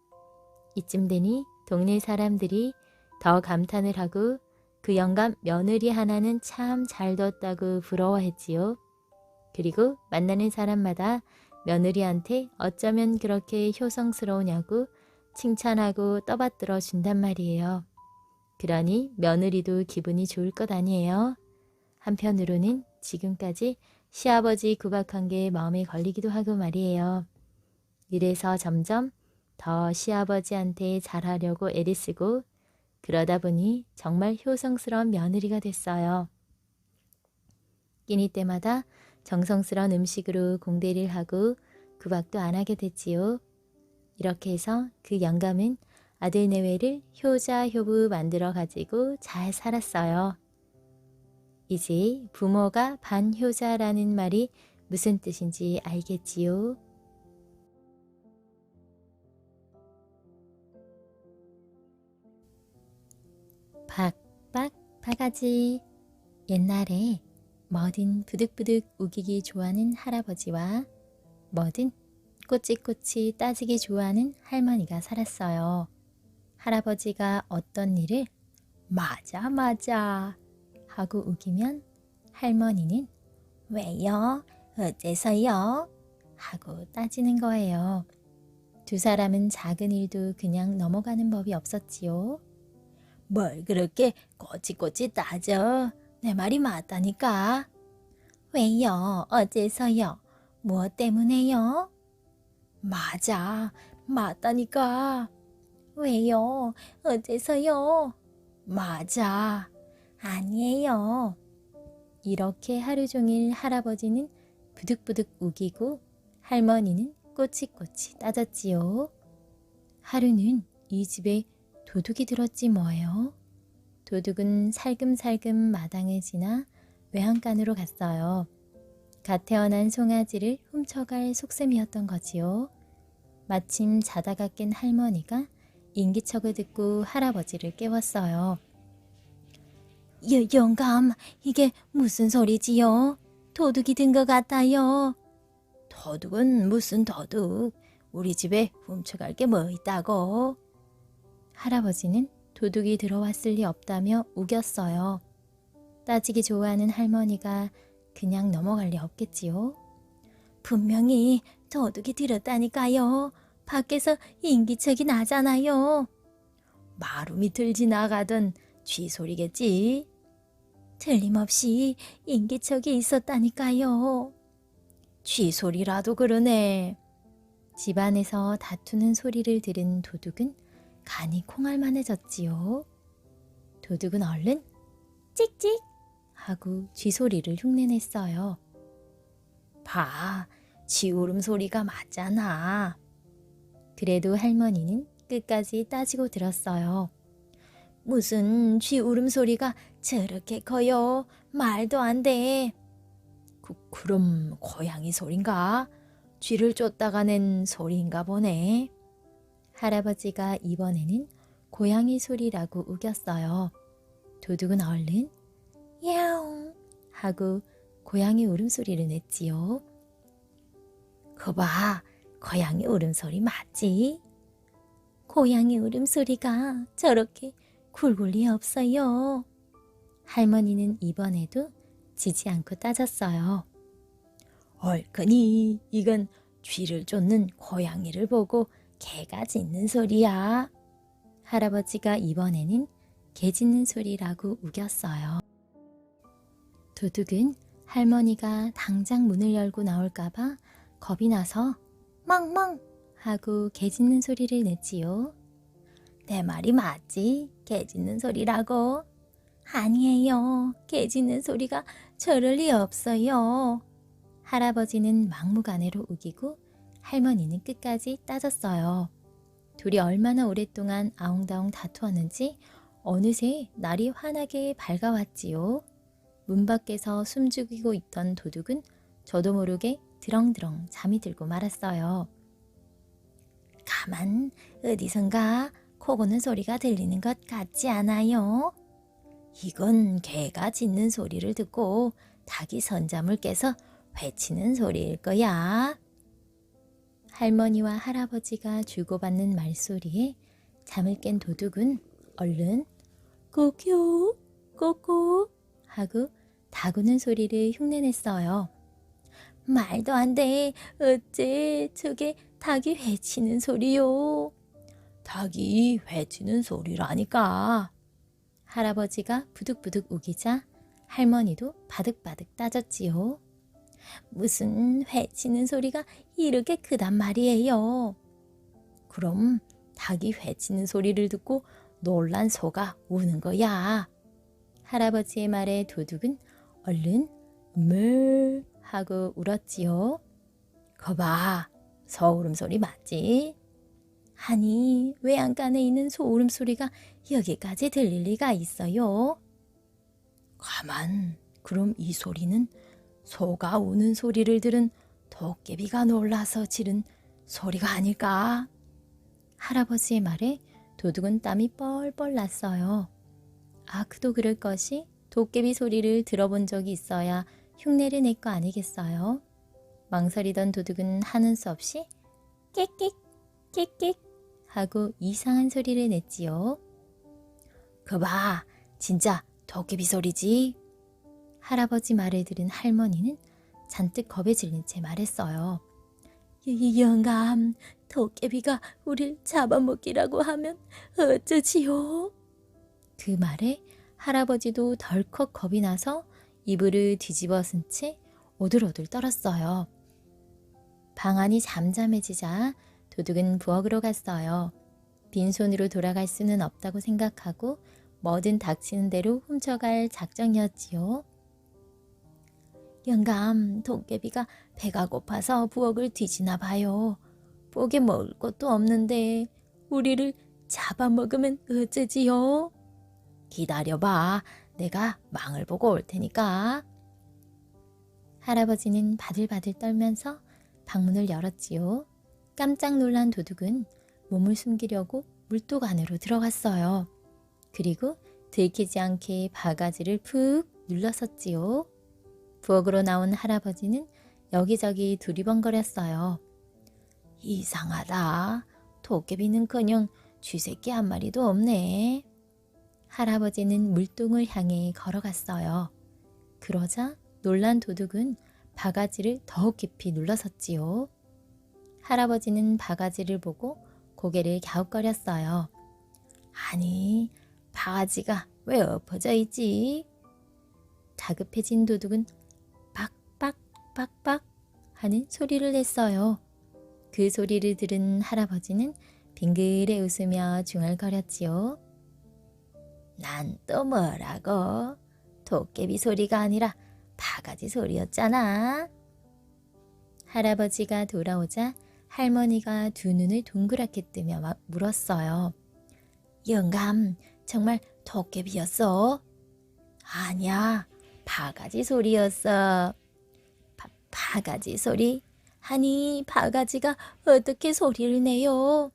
이쯤 되니 동네 사람들이 더 감탄을 하고 그 영감 며느리 하나는 참 잘 뒀다고 부러워했지요. 그리고 만나는 사람마다 며느리한테 어쩌면 그렇게 효성스러우냐고 칭찬하고 떠받들어 준단 말이에요. 그러니 며느리도 기분이 좋을 것 아니에요. 한편으로는 지금까지 시아버지 구박한 게 마음에 걸리기도 하고 말이에요. 이래서 점점 더 시아버지한테 잘하려고 애를 쓰고 그러다 보니 정말 효성스러운 며느리가 됐어요. 끼니 때마다 정성스러운 음식으로 공대를 하고 구박도 안 하게 됐지요. 이렇게 해서 그 영감은 아들 내외를 효자효부 만들어 가지고 잘 살았어요. 이제 부모가 반효자라는 말이 무슨 뜻인지 알겠지요? 박박 바가지. 옛날에 뭐든 부득부득 우기기 좋아하는 할아버지와 뭐든 꼬치꼬치 따지기 좋아하는 할머니가 살았어요. 할아버지가 어떤 일을 맞아 맞아 하고 우기면 할머니는 왜요? 어째서요? 하고 따지는 거예요. 두 사람은 작은 일도 그냥 넘어가는 법이 없었지요. 뭘 그렇게 꼬치꼬치 따져? 내 말이 맞다니까. 왜요? 어째서요? 무엇 때문에요? 맞아, 맞다니까. 왜요? 어째서요? 맞아. 아니에요. 이렇게 하루 종일 할아버지는 부득부득 우기고 할머니는 꼬치꼬치 따졌지요. 하루는 이 집에 도둑이 들었지 뭐예요. 도둑은 살금살금 마당을 지나 외양간으로 갔어요. 갓 태어난 송아지를 훔쳐갈 속셈이었던 거지요. 마침 자다가 깬 할머니가 인기척을 듣고 할아버지를 깨웠어요. 영감, 이게 무슨 소리지요? 도둑이 든 것 같아요. 도둑은 무슨 도둑? 우리 집에 훔쳐갈 게 뭐 있다고? 할아버지는 도둑이 들어왔을 리 없다며 우겼어요. 따지기 좋아하는 할머니가 그냥 넘어갈 리 없겠지요. 분명히 도둑이 들었다니까요. 밖에서 인기척이 나잖아요. 마루 밑을 지나가던 쥐소리겠지. 틀림없이 인기척이 있었다니까요. 쥐소리라도 그러네. 집안에서 다투는 소리를 들은 도둑은 간이 콩알만해졌지요. 도둑은 얼른 찍찍 하고 쥐소리를 흉내냈어요. 봐, 쥐 울음소리가 맞잖아. 그래도 할머니는 끝까지 따지고 들었어요. 무슨 쥐 울음소리가 저렇게 커요? 말도 안 돼. 그럼 고양이 소린가? 쥐를 쫓다가 낸 소리인가 보네. 할아버지가 이번에는 고양이 소리라고 우겼어요. 도둑은 얼른 야옹 하고 고양이 울음소리를 냈지요. 거봐, 고양이 울음소리 맞지? 고양이 울음소리가 저렇게 굵을 리 없어요. 할머니는 이번에도 지지 않고 따졌어요. 얼큰이 이건 쥐를 쫓는 고양이를 보고 개가 짖는 소리야. 할아버지가 이번에는 개 짖는 소리라고 우겼어요. 도둑은 할머니가 당장 문을 열고 나올까봐 겁이 나서 멍멍 하고 개 짖는 소리를 냈지요. 내 말이 맞지? 개 짖는 소리라고. 아니에요. 개 짖는 소리가 저럴 리 없어요. 할아버지는 막무가내로 우기고 할머니는 끝까지 따졌어요. 둘이 얼마나 오랫동안 아웅다웅 다투었는지 어느새 날이 환하게 밝아왔지요. 문 밖에서 숨죽이고 있던 도둑은 저도 모르게 드렁드렁 잠이 들고 말았어요. 가만 어디선가 코 고는 소리가 들리는 것 같지 않아요? 이건 개가 짖는 소리를 듣고 닭이 선잠을 깨서 외치는 소리일 거야. 할머니와 할아버지가 주고받는 말소리에 잠을 깬 도둑은 얼른 꼬끼요 꼬꼬 하고 닭 우는 소리를 흉내냈어요. 말도 안 돼. 어째 저게 닭이 외치는 소리요. 닭이 외치는 소리라니까. 할아버지가 부득부득 우기자 할머니도 바득바득 따졌지요. 무슨 외치는 소리가 이렇게 크단 말이에요. 그럼 닭이 외치는 소리를 듣고 놀란 소가 우는 거야. 할아버지의 말에 도둑은 얼른 매 하고 울었지요. 거봐, 소 울음소리 맞지? 아니, 외양간에 있는 소 울음소리가 여기까지 들릴 리가 있어요? 가만, 그럼 이 소리는 소가 우는 소리를 들은 도깨비가 놀라서 지른 소리가 아닐까? 할아버지의 말에 도둑은 땀이 뻘뻘 났어요. 아, 그도 그럴 것이 도깨비 소리를 들어본 적이 있어야 흉내를 낼 거 아니겠어요? 망설이던 도둑은 하는 수 없이 깨깨 깨깨 하고 이상한 소리를 냈지요. 그봐, 진짜 도깨비 소리지? 할아버지 말을 들은 할머니는 잔뜩 겁에 질린 채 말했어요. 영감, 도깨비가 우릴 잡아먹기라고 하면 어쩌지요? 그 말에 할아버지도 덜컥 겁이 나서 이불을 뒤집어 쓴 채 오들오들 떨었어요. 방 안이 잠잠해지자 도둑은 부엌으로 갔어요. 빈손으로 돌아갈 수는 없다고 생각하고 뭐든 닥치는 대로 훔쳐갈 작정이었지요. 영감, 도깨비가 배가 고파서 부엌을 뒤지나 봐요. 부엌에 먹을 것도 없는데 우리를 잡아먹으면 어쩌지요? 기다려봐. 내가 망을 보고 올 테니까. 할아버지는 바들바들 떨면서 방문을 열었지요. 깜짝 놀란 도둑은 몸을 숨기려고 물독 안으로 들어갔어요. 그리고 들키지 않게 바가지를 푹 눌렀었지요. 부엌으로 나온 할아버지는 여기저기 두리번거렸어요. 이상하다. 도깨비는커녕 쥐새끼 한 마리도 없네. 할아버지는 물동을 향해 걸어갔어요. 그러자 놀란 도둑은 바가지를 더욱 깊이 눌러섰지요. 할아버지는 바가지를 보고 고개를 갸웃거렸어요. 아니, 바가지가 왜 엎어져 있지? 다급해진 도둑은 빡빡빡빡 하는 소리를 냈어요. 그 소리를 들은 할아버지는 빙그레 웃으며 중얼거렸지요. 난 또 뭐라고? 도깨비 소리가 아니라 바가지 소리였잖아. 할아버지가 돌아오자 할머니가 두 눈을 동그랗게 뜨며 막 물었어요. 영감, 정말 도깨비였어? 아니야, 바가지 소리였어. 바가지 소리? 아니, 바가지가 어떻게 소리를 내요?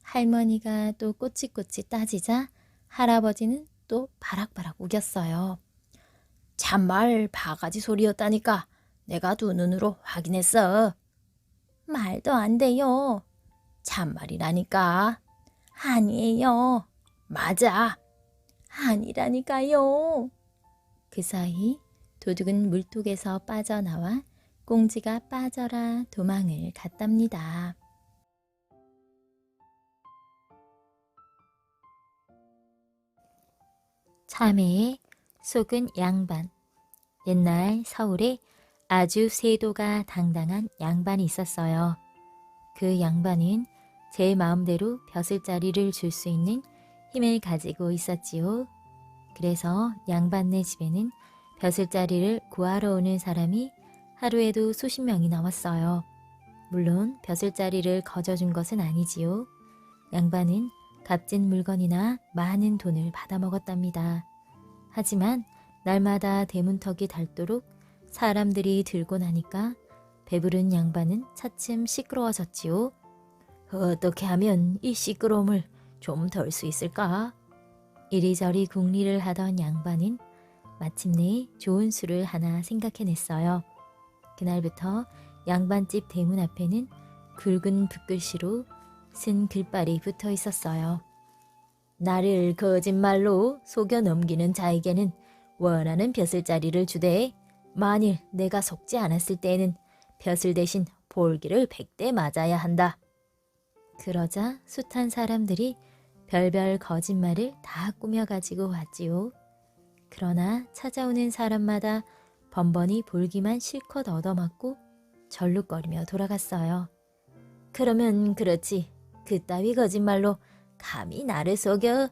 할머니가 또 꼬치꼬치 따지자 할아버지는 또 바락바락 우겼어요. 참말 바가지 소리였다니까 내가 두 눈으로 확인했어. 말도 안 돼요. 참말이라니까. 아니에요. 맞아. 아니라니까요. 그 사이 도둑은 물속에서 빠져나와 꽁지가 빠져라 도망을 갔답니다. 참외에 속은 양반. 옛날 서울에 아주 세도가 당당한 양반이 있었어요. 그 양반은 제 마음대로 벼슬자리를 줄 수 있는 힘을 가지고 있었지요. 그래서 양반네 집에는 벼슬자리를 구하러 오는 사람이 하루에도 수십 명이 나왔어요. 물론 벼슬자리를 거저준 것은 아니지요. 양반은 값진 물건이나 많은 돈을 받아먹었답니다. 하지만 날마다 대문턱이 닳도록 사람들이 들고 나니까 배부른 양반은 차츰 시끄러워졌지요. 어떻게 하면 이 시끄러움을 좀 덜 수 있을까? 이리저리 궁리를 하던 양반은 마침내 좋은 수를 하나 생각해냈어요. 그날부터 양반집 대문 앞에는 굵은 붓글씨로 쓴 글발이 붙어 있었어요. 나를 거짓말로 속여 넘기는 자에게는 원하는 벼슬자리를 주되 만일 내가 속지 않았을 때에는 벼슬 대신 볼기를 100대 맞아야 한다. 그러자 숱한 사람들이 별별 거짓말을 다 꾸며가지고 왔지요. 그러나 찾아오는 사람마다 번번이 볼기만 실컷 얻어맞고 절룩거리며 돌아갔어요. 그러면 그렇지. 그따위 거짓말로 감히 나를 속여?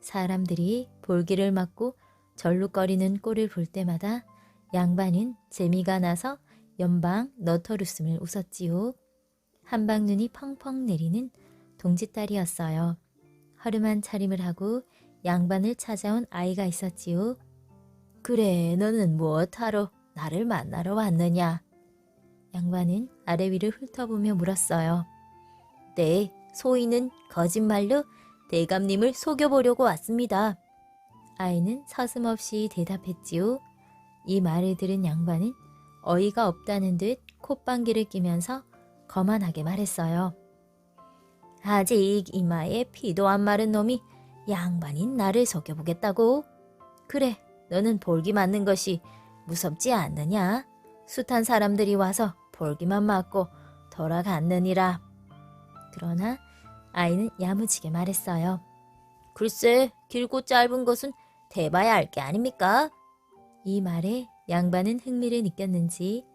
사람들이 볼기를 맞고 절룩거리는 꼴을 볼 때마다 양반은 재미가 나서 연방 너털웃음을 웃었지요. 한방눈이 펑펑 내리는 동짓달이었어요. 허름한 차림을 하고 양반을 찾아온 아이가 있었지요. 그래, 너는 무엇하러 나를 만나러 왔느냐? 양반은 아래 위를 훑어보며 물었어요. 네, 소인은 거짓말로 대감님을 속여보려고 왔습니다. 아이는 서슴없이 대답했지요. 이 말을 들은 양반은 어이가 없다는 듯 콧방귀를 끼면서 거만하게 말했어요. 아직 이마에 피도 안 마른 놈이 양반인 나를 속여보겠다고? 그래, 너는 볼기 맞는 것이 무섭지 않느냐? 숱한 사람들이 와서 볼기만 맞고 돌아갔느니라. 그러나 아이는 야무지게 말했어요. 글쎄, 길고 짧은 것은 대봐야 알 게 아닙니까? 이 말에 양반은 흥미를 느꼈는지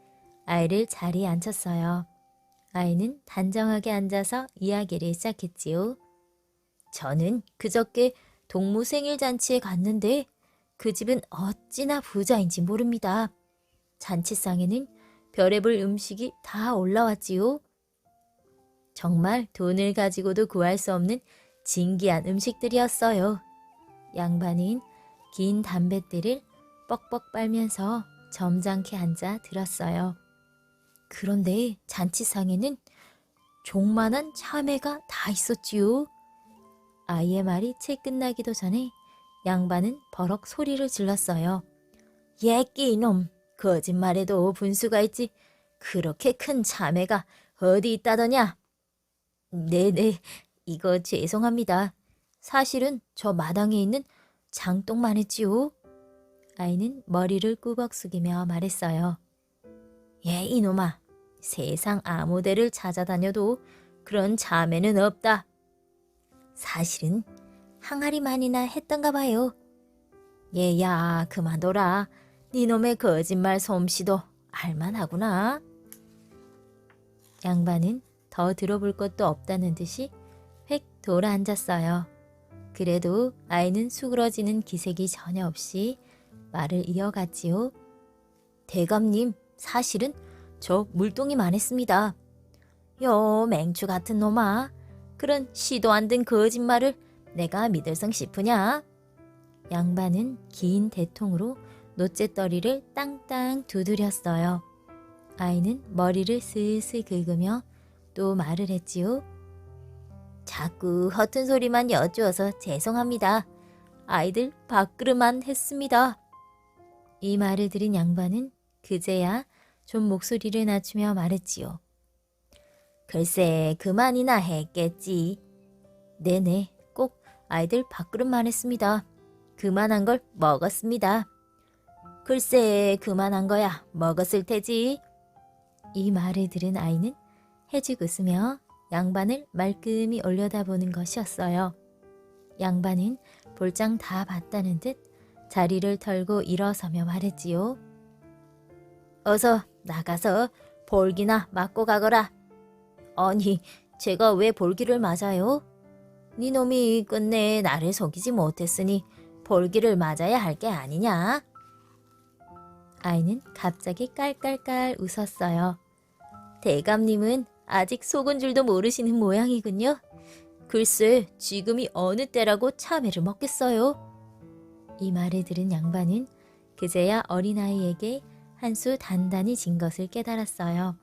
아이를 자리에 앉혔어요. 아이는 단정하게 앉아서 이야기를 시작했지요. 저는 그저께 동무 생일 잔치에 갔는데 그 집은 어찌나 부자인지 모릅니다. 잔치상에는 별의별 음식이 다 올라왔지요. 정말 돈을 가지고도 구할 수 없는 진귀한 음식들이었어요. 양반은 긴 담뱃대를 뻑뻑 빨면서 점잖게 앉아 들었어요. 그런데 잔치상에는 종만한 참외가 다 있었지요. 아이의 말이 채 끝나기도 전에 양반은 버럭 소리를 질렀어요. 예끼 이놈, 거짓말에도 분수가 있지. 그렇게 큰 자매가 어디 있다더냐? 네네, 이거 죄송합니다. 사실은 저 마당에 있는 장독만 했지요. 아이는 머리를 꾸벅 숙이며 말했어요. 예, 이놈아. 세상 아무 데를 찾아다녀도 그런 자매는 없다. 사실은 항아리만이나 했던가 봐요. 얘야, 그만둬라. 니놈의 거짓말 솜씨도 알만하구나. 양반은 더 들어볼 것도 없다는 듯이 획 돌아앉았어요. 그래도 아이는 수그러지는 기색이 전혀 없이 말을 이어갔지요. 대감님, 사실은 저 물동이만 했습니다. 요 맹추 같은 놈아. 그런 시도 안 된 거짓말을 내가 믿을성 싶으냐? 양반은 긴 대통으로 노째떨이를 땅땅 두드렸어요. 아이는 머리를 슬슬 긁으며 또 말을 했지요. 자꾸 허튼 소리만 여쭈어서 죄송합니다. 아이들 밥그릇만 했습니다. 이 말을 들은 양반은 그제야 좀 목소리를 낮추며 말했지요. 글쎄 그만이나 했겠지. 네네, 꼭 아이들 밥그릇만 했습니다. 그만한 걸 먹었습니다. 글쎄 그만한 거야 먹었을 테지. 이 말을 들은 아이는 해죽 웃으며 양반을 말끔히 올려다보는 것이었어요. 양반은 볼장 다 봤다는 듯 자리를 털고 일어서며 말했지요. 어서 나가서 볼기나 맞고 가거라. 아니, 제가 왜 볼기를 맞아요? 니놈이 끝내 나를 속이지 못했으니 볼기를 맞아야 할 게 아니냐? 아이는 갑자기 깔깔깔 웃었어요. 대감님은 아직 속은 줄도 모르시는 모양이군요. 글쎄, 지금이 어느 때라고 참외를 먹겠어요? 이 말을 들은 양반은 그제야 어린아이에게 한 수 단단히 진 것을 깨달았어요.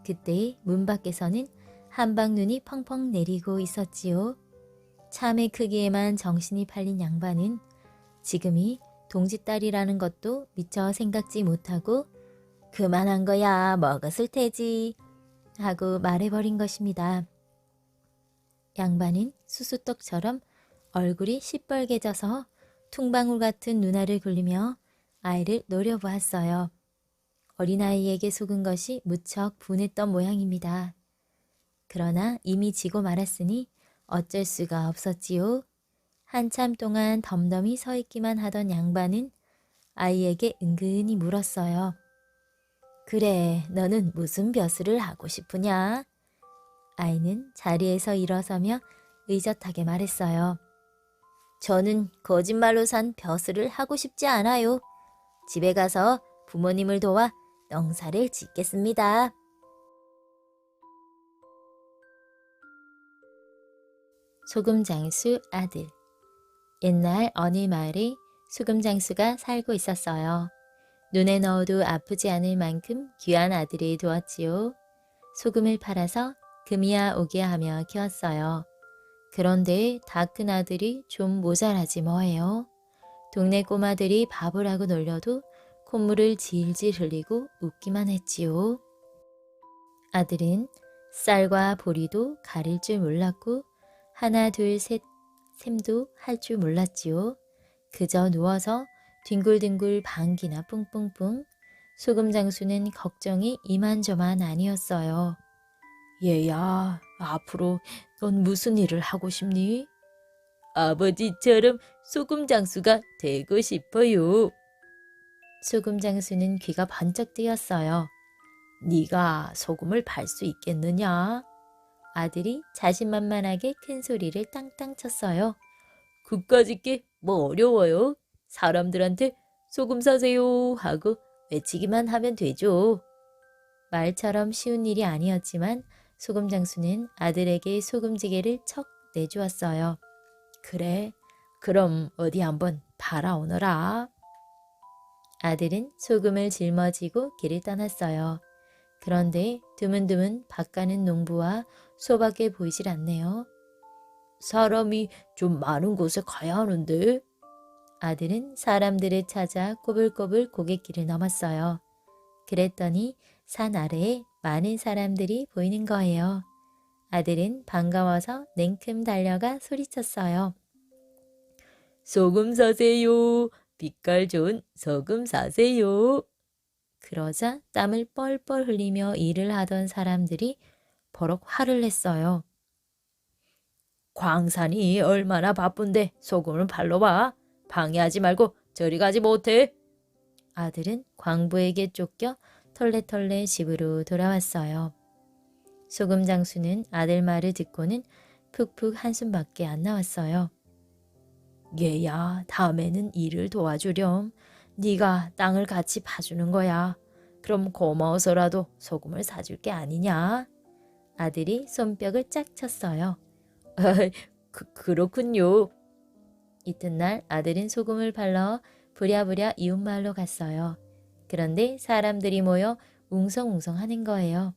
그때 문 밖에서는 한방눈이 펑펑 내리고 있었지요. 참외 크기에만 정신이 팔린 양반은 지금이 동짓딸이라는 것도 미처 생각지 못하고 그만한 거야 먹었을 테지 하고 말해버린 것입니다. 양반은 수수떡처럼 얼굴이 시뻘개져서 퉁방울 같은 눈알을 굴리며 아이를 노려보았어요. 어린아이에게 속은 것이 무척 분했던 모양입니다. 그러나 이미 지고 말았으니 어쩔 수가 없었지요. 한참 동안 덤덤히 서 있기만 하던 양반은 아이에게 은근히 물었어요. 그래, 너는 무슨 벼슬을 하고 싶으냐? 아이는 자리에서 일어서며 의젓하게 말했어요. 저는 거짓말로 산 벼슬을 하고 싶지 않아요. 집에 가서 부모님을 도와 농사를 짓겠습니다. 소금장수 아들. 옛날 어느 마을에 소금장수가 살고 있었어요. 눈에 넣어도 아프지 않을 만큼 귀한 아들을 두었지요. 소금을 팔아서 금이야 오기야 하며 키웠어요. 그런데 다 큰 아들이 좀 모자라지 뭐예요. 동네 꼬마들이 밥을 하고 놀려도 콧물을 질질 흘리고 웃기만 했지요. 아들은 쌀과 보리도 가릴 줄 몰랐고 하나 둘 셋 셈도 할 줄 몰랐지요. 그저 누워서 뒹굴뒹굴 방귀나 뿡뿡뿡. 소금장수는 걱정이 이만저만 아니었어요. 얘야, 앞으로 넌 무슨 일을 하고 싶니? 아버지처럼 소금장수가 되고 싶어요. 소금장수는 귀가 번쩍 뜨였어요. 네가 소금을 팔 수 있겠느냐? 아들이 자신만만하게 큰 소리를 땅땅 쳤어요. 그까짓 게 뭐 어려워요? 사람들한테 소금 사세요 하고 외치기만 하면 되죠. 말처럼 쉬운 일이 아니었지만 소금장수는 아들에게 소금지게를 척 내주었어요. 그래, 그럼 어디 한번 팔아오너라. 아들은 소금을 짊어지고 길을 떠났어요. 그런데 드문드문 밭가는 농부와 소밖에 보이질 않네요. 사람이 좀 많은 곳에 가야 하는데. 아들은 사람들을 찾아 꼬불꼬불 고갯길을 넘었어요. 그랬더니 산 아래에 많은 사람들이 보이는 거예요. 아들은 반가워서 냉큼 달려가 소리쳤어요. 소금 사세요. 빛깔 좋은 소금 사세요. 그러자 땀을 뻘뻘 흘리며 일을 하던 사람들이 버럭 화를 냈어요. 광산이 얼마나 바쁜데 소금을 팔러 와. 방해하지 말고 저리 가지 못해. 아들은 광부에게 쫓겨 털레털레 집으로 돌아왔어요. 소금 장수는 아들 말을 듣고는 푹푹 한숨밖에 안 나왔어요. 얘야, 다음에는 일을 도와주렴. 네가 땅을 같이 파주는 거야. 그럼 고마워서라도 소금을 사줄 게 아니냐? 아들이 손뼉을 짝 쳤어요. 그렇군요. 이튿날 아들은 소금을 팔러 부랴부랴 이웃마을로 갔어요. 그런데 사람들이 모여 웅성웅성 하는 거예요.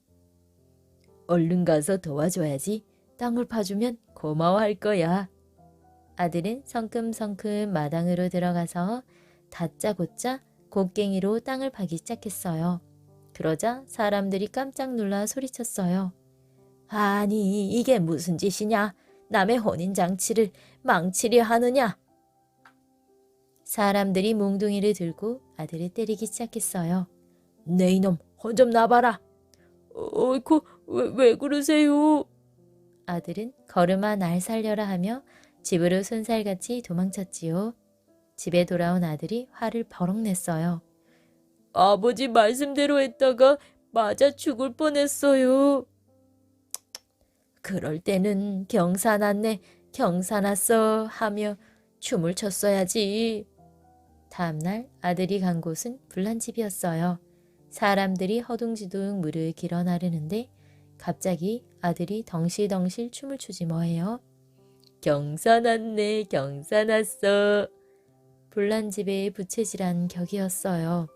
얼른 가서 도와줘야지. 땅을 파주면 고마워할 거야. 아들은 성큼성큼 마당으로 들어가서 다짜고짜 곡괭이로 땅을 파기 시작했어요. 그러자 사람들이 깜짝 놀라 소리쳤어요. 아니, 이게 무슨 짓이냐? 남의 혼인장치를 망치려 하느냐? 사람들이 몽둥이를 들고 아들을 때리기 시작했어요. 네 이놈, 혼 좀 놔봐라. 어이쿠, 왜 그러세요? 아들은 걸음아 날 살려라 하며 집으로 손살같이 도망쳤지요. 집에 돌아온 아들이 화를 버럭 냈어요. 아버지 말씀대로 했다가 맞아 죽을 뻔했어요. 그럴 때는 경사났네, 경사났어 하며 춤을 췄어야지. 다음날 아들이 간 곳은 불난집이었어요. 사람들이 허둥지둥 물을 길어 나르는데 갑자기 아들이 덩실덩실 춤을 추지 뭐예요. 경사났네, 경사났어. 불난집의 부채질한 격이었어요.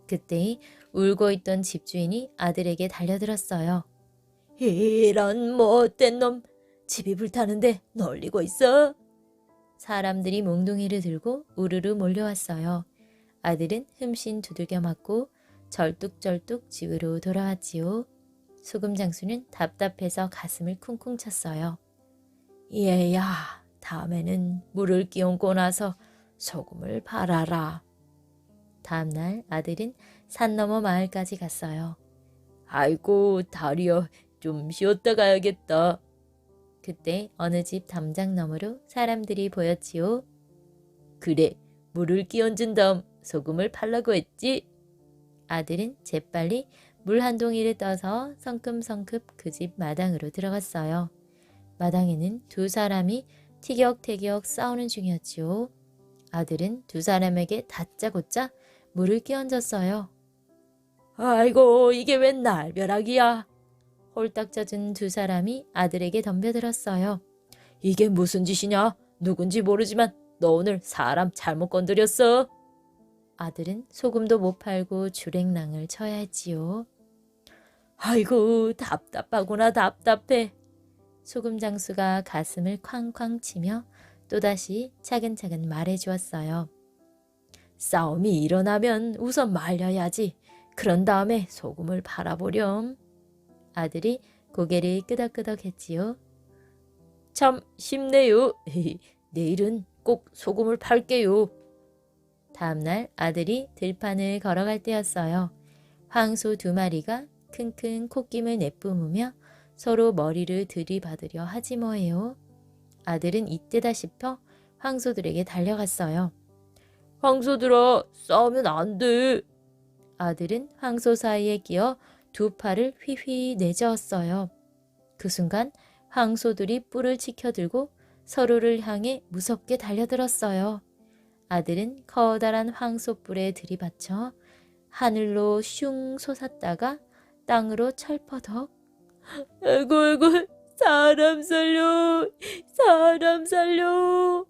그때 울고 있던 집주인이 아들에게 달려들었어요. 이런 못된 놈, 집이 불타는데 널리고 있어. 사람들이 몽둥이를 들고 우르르 몰려왔어요. 아들은 흠씬 두들겨 맞고 절뚝절뚝 집으로 돌아왔지요. 소금 장수는 답답해서 가슴을 쿵쿵 쳤어요. 얘야, 다음에는 물을 끼얹고 나서 소금을 팔아라. 다음날 아들은 산 너머 마을까지 갔어요. 아이고, 다리여, 좀 쉬었다 가야겠다. 그때 어느 집 담장 너머로 사람들이 보였지요. 그래, 물을 끼얹은 다음 소금을 팔라고 했지? 아들은 재빨리 물 한 동이를 떠서 성큼성큼 그 집 마당으로 들어갔어요. 마당에는 두 사람이 티격태격 싸우는 중이었지요. 아들은 두 사람에게 다짜고짜 물을 끼얹었어요. 아이고, 이게 웬 날벼락이야. 홀딱 젖은 두 사람이 아들에게 덤벼들었어요. 이게 무슨 짓이냐? 누군지 모르지만 너 오늘 사람 잘못 건드렸어. 아들은 소금도 못 팔고 주랭랑을 쳐야 했지요. 아이고, 답답하구나, 답답해. 소금 장수가 가슴을 쾅쾅 치며 또다시 차근차근 말해주었어요. 싸움이 일어나면 우선 말려야지. 그런 다음에 소금을 팔아보렴. 아들이 고개를 끄덕끄덕 했지요. 참 쉽네요. 내일은 꼭 소금을 팔게요. 다음날 아들이 들판을 걸어갈 때였어요. 황소 두 마리가 킁킁 콧김을 내뿜으며 서로 머리를 들이받으려 하지 뭐예요. 아들은 이때다 싶어 황소들에게 달려갔어요. 황소들아, 싸우면 안 돼. 아들은 황소 사이에 끼어 두 팔을 휘휘 내저었어요. 그 순간 황소들이 뿔을 치켜들고 서로를 향해 무섭게 달려들었어요. 아들은 커다란 황소뿔에 들이받쳐 하늘로 슝 솟았다가 땅으로 철퍼덕. 아이고, 아이고, 사람 살려, 사람 살려.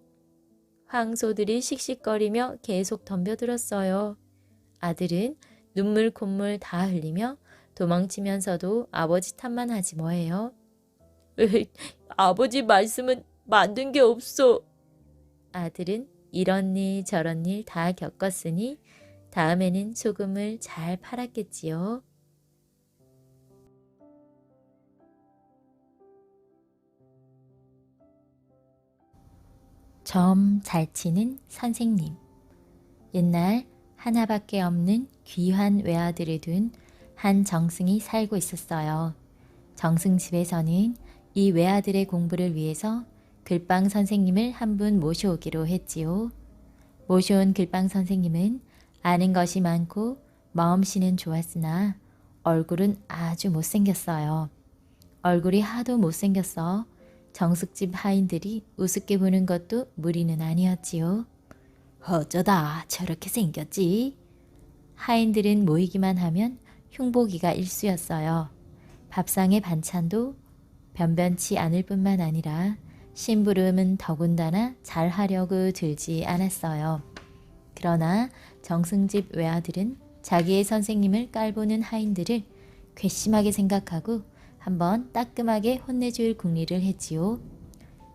황소들이 씩씩거리며 계속 덤벼들었어요. 아들은 눈물 콧물 다 흘리며 도망치면서도 아버지 탓만 하지 뭐예요. 아버지 말씀은 만든 게 없어. 아들은 이런 일 저런 일 다 겪었으니 다음에는 소금을 잘 팔았겠지요. 점 잘 치는 선생님. 옛날 하나밖에 없는 귀한 외아들을 둔 한 정승이 살고 있었어요. 정승 집에서는 이 외아들의 공부를 위해서 글방 선생님을 한 분 모셔오기로 했지요. 모셔온 글방 선생님은 아는 것이 많고 마음씨는 좋았으나 얼굴은 아주 못생겼어요. 얼굴이 하도 못생겼어 정숙집 하인들이 우습게 보는 것도 무리는 아니었지요. 어쩌다 저렇게 생겼지? 하인들은 모이기만 하면 흉보기가 일쑤였어요. 밥상의 반찬도 변변치 않을 뿐만 아니라 심부름은 더군다나 잘하려고 들지 않았어요. 그러나 정승집 외아들은 자기의 선생님을 깔보는 하인들을 괘씸하게 생각하고 한번 따끔하게 혼내줄 궁리를 했지요.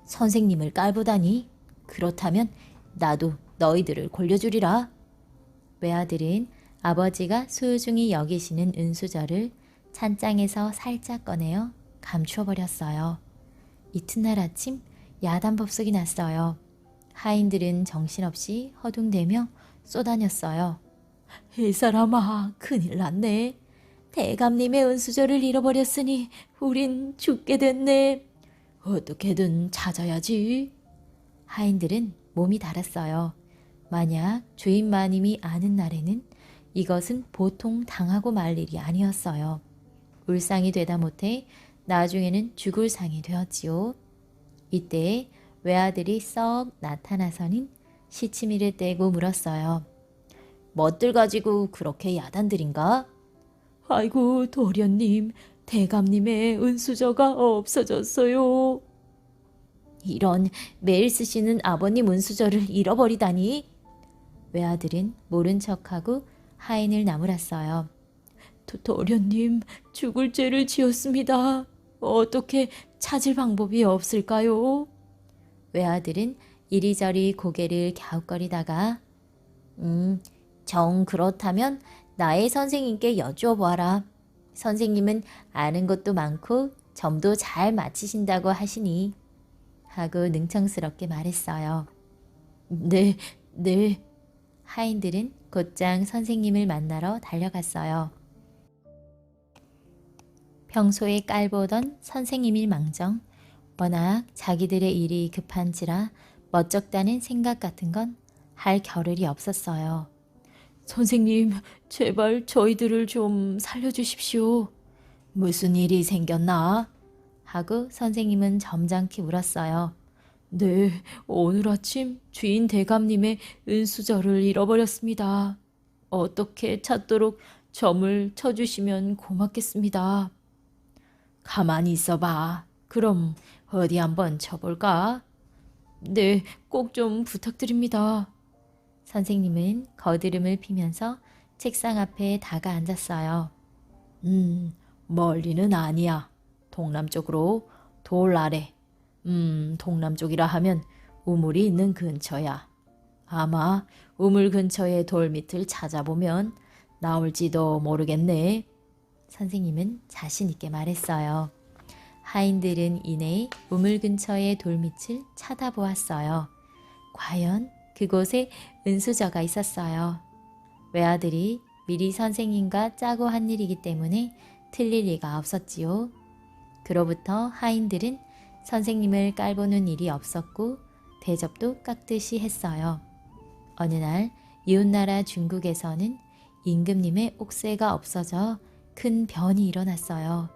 선생님을 깔보다니? 그렇다면 나도 너희들을 골려주리라. 외아들은 아버지가 소중히 여기시는 은수저를 찬장에서 살짝 꺼내어 감추어버렸어요. 이튿날 아침 야단법석이 났어요. 하인들은 정신없이 허둥대며 쏘다녔어요. 이 사람아, 큰일 났네. 대감님의 은수저를 잃어버렸으니 우린 죽게 됐네. 어떻게든 찾아야지. 하인들은 몸이 달았어요. 만약 주인 마님이 아는 날에는 이것은 보통 당하고 말 일이 아니었어요. 울상이 되다 못해 나중에는 죽을 상이 되었지요. 이때 외아들이 썩 나타나서는 시치미를 떼고 물었어요. 뭣들 가지고 그렇게 야단들인가? 아이고 도련님, 대감님의 은수저가 없어졌어요. 이런, 매일 쓰시는 아버님 은수저를 잃어버리다니. 외아들은 모른 척하고 하인을 나무랐어요. 도련님, 죽을 죄를 지었습니다. 어떻게 찾을 방법이 없을까요? 외아들은 이리저리 고개를 갸웃거리다가 정 그렇다면 나의 선생님께 여쭈어보아라. 선생님은 아는 것도 많고 점도 잘 맞히신다고 하시니 하고 능청스럽게 말했어요. 네. 하인들은 곧장 선생님을 만나러 달려갔어요. 평소에 깔보던 선생님일망정 워낙 자기들의 일이 급한지라 멋쩍다는 생각 같은 건 할 겨를이 없었어요. 선생님, 제발 저희들을 좀 살려주십시오. 무슨 일이 생겼나? 하고 선생님은 점잖게 물었어요. 네, 오늘 아침 주인 대감님의 은수저를 잃어버렸습니다. 어떻게 찾도록 점을 쳐주시면 고맙겠습니다. 가만히 있어봐. 그럼 어디 한번 쳐볼까? 네, 꼭 좀 부탁드립니다. 선생님은 거드름을 피면서 책상 앞에 다가 앉았어요. 멀리는 아니야. 동남쪽으로 돌 아래. 동남쪽이라 하면 우물이 있는 근처야. 아마 우물 근처의 돌 밑을 찾아보면 나올지도 모르겠네. 선생님은 자신 있게 말했어요. 하인들은 이내 우물 근처의 돌밑을 쳐다보았어요. 과연 그곳에 은수저가 있었어요. 외아들이 미리 선생님과 짜고 한 일이기 때문에 틀릴 리가 없었지요. 그로부터 하인들은 선생님을 깔보는 일이 없었고 대접도 깎듯이 했어요. 어느 날 이웃나라 중국에서는 임금님의 옥새가 없어져 큰 변이 일어났어요.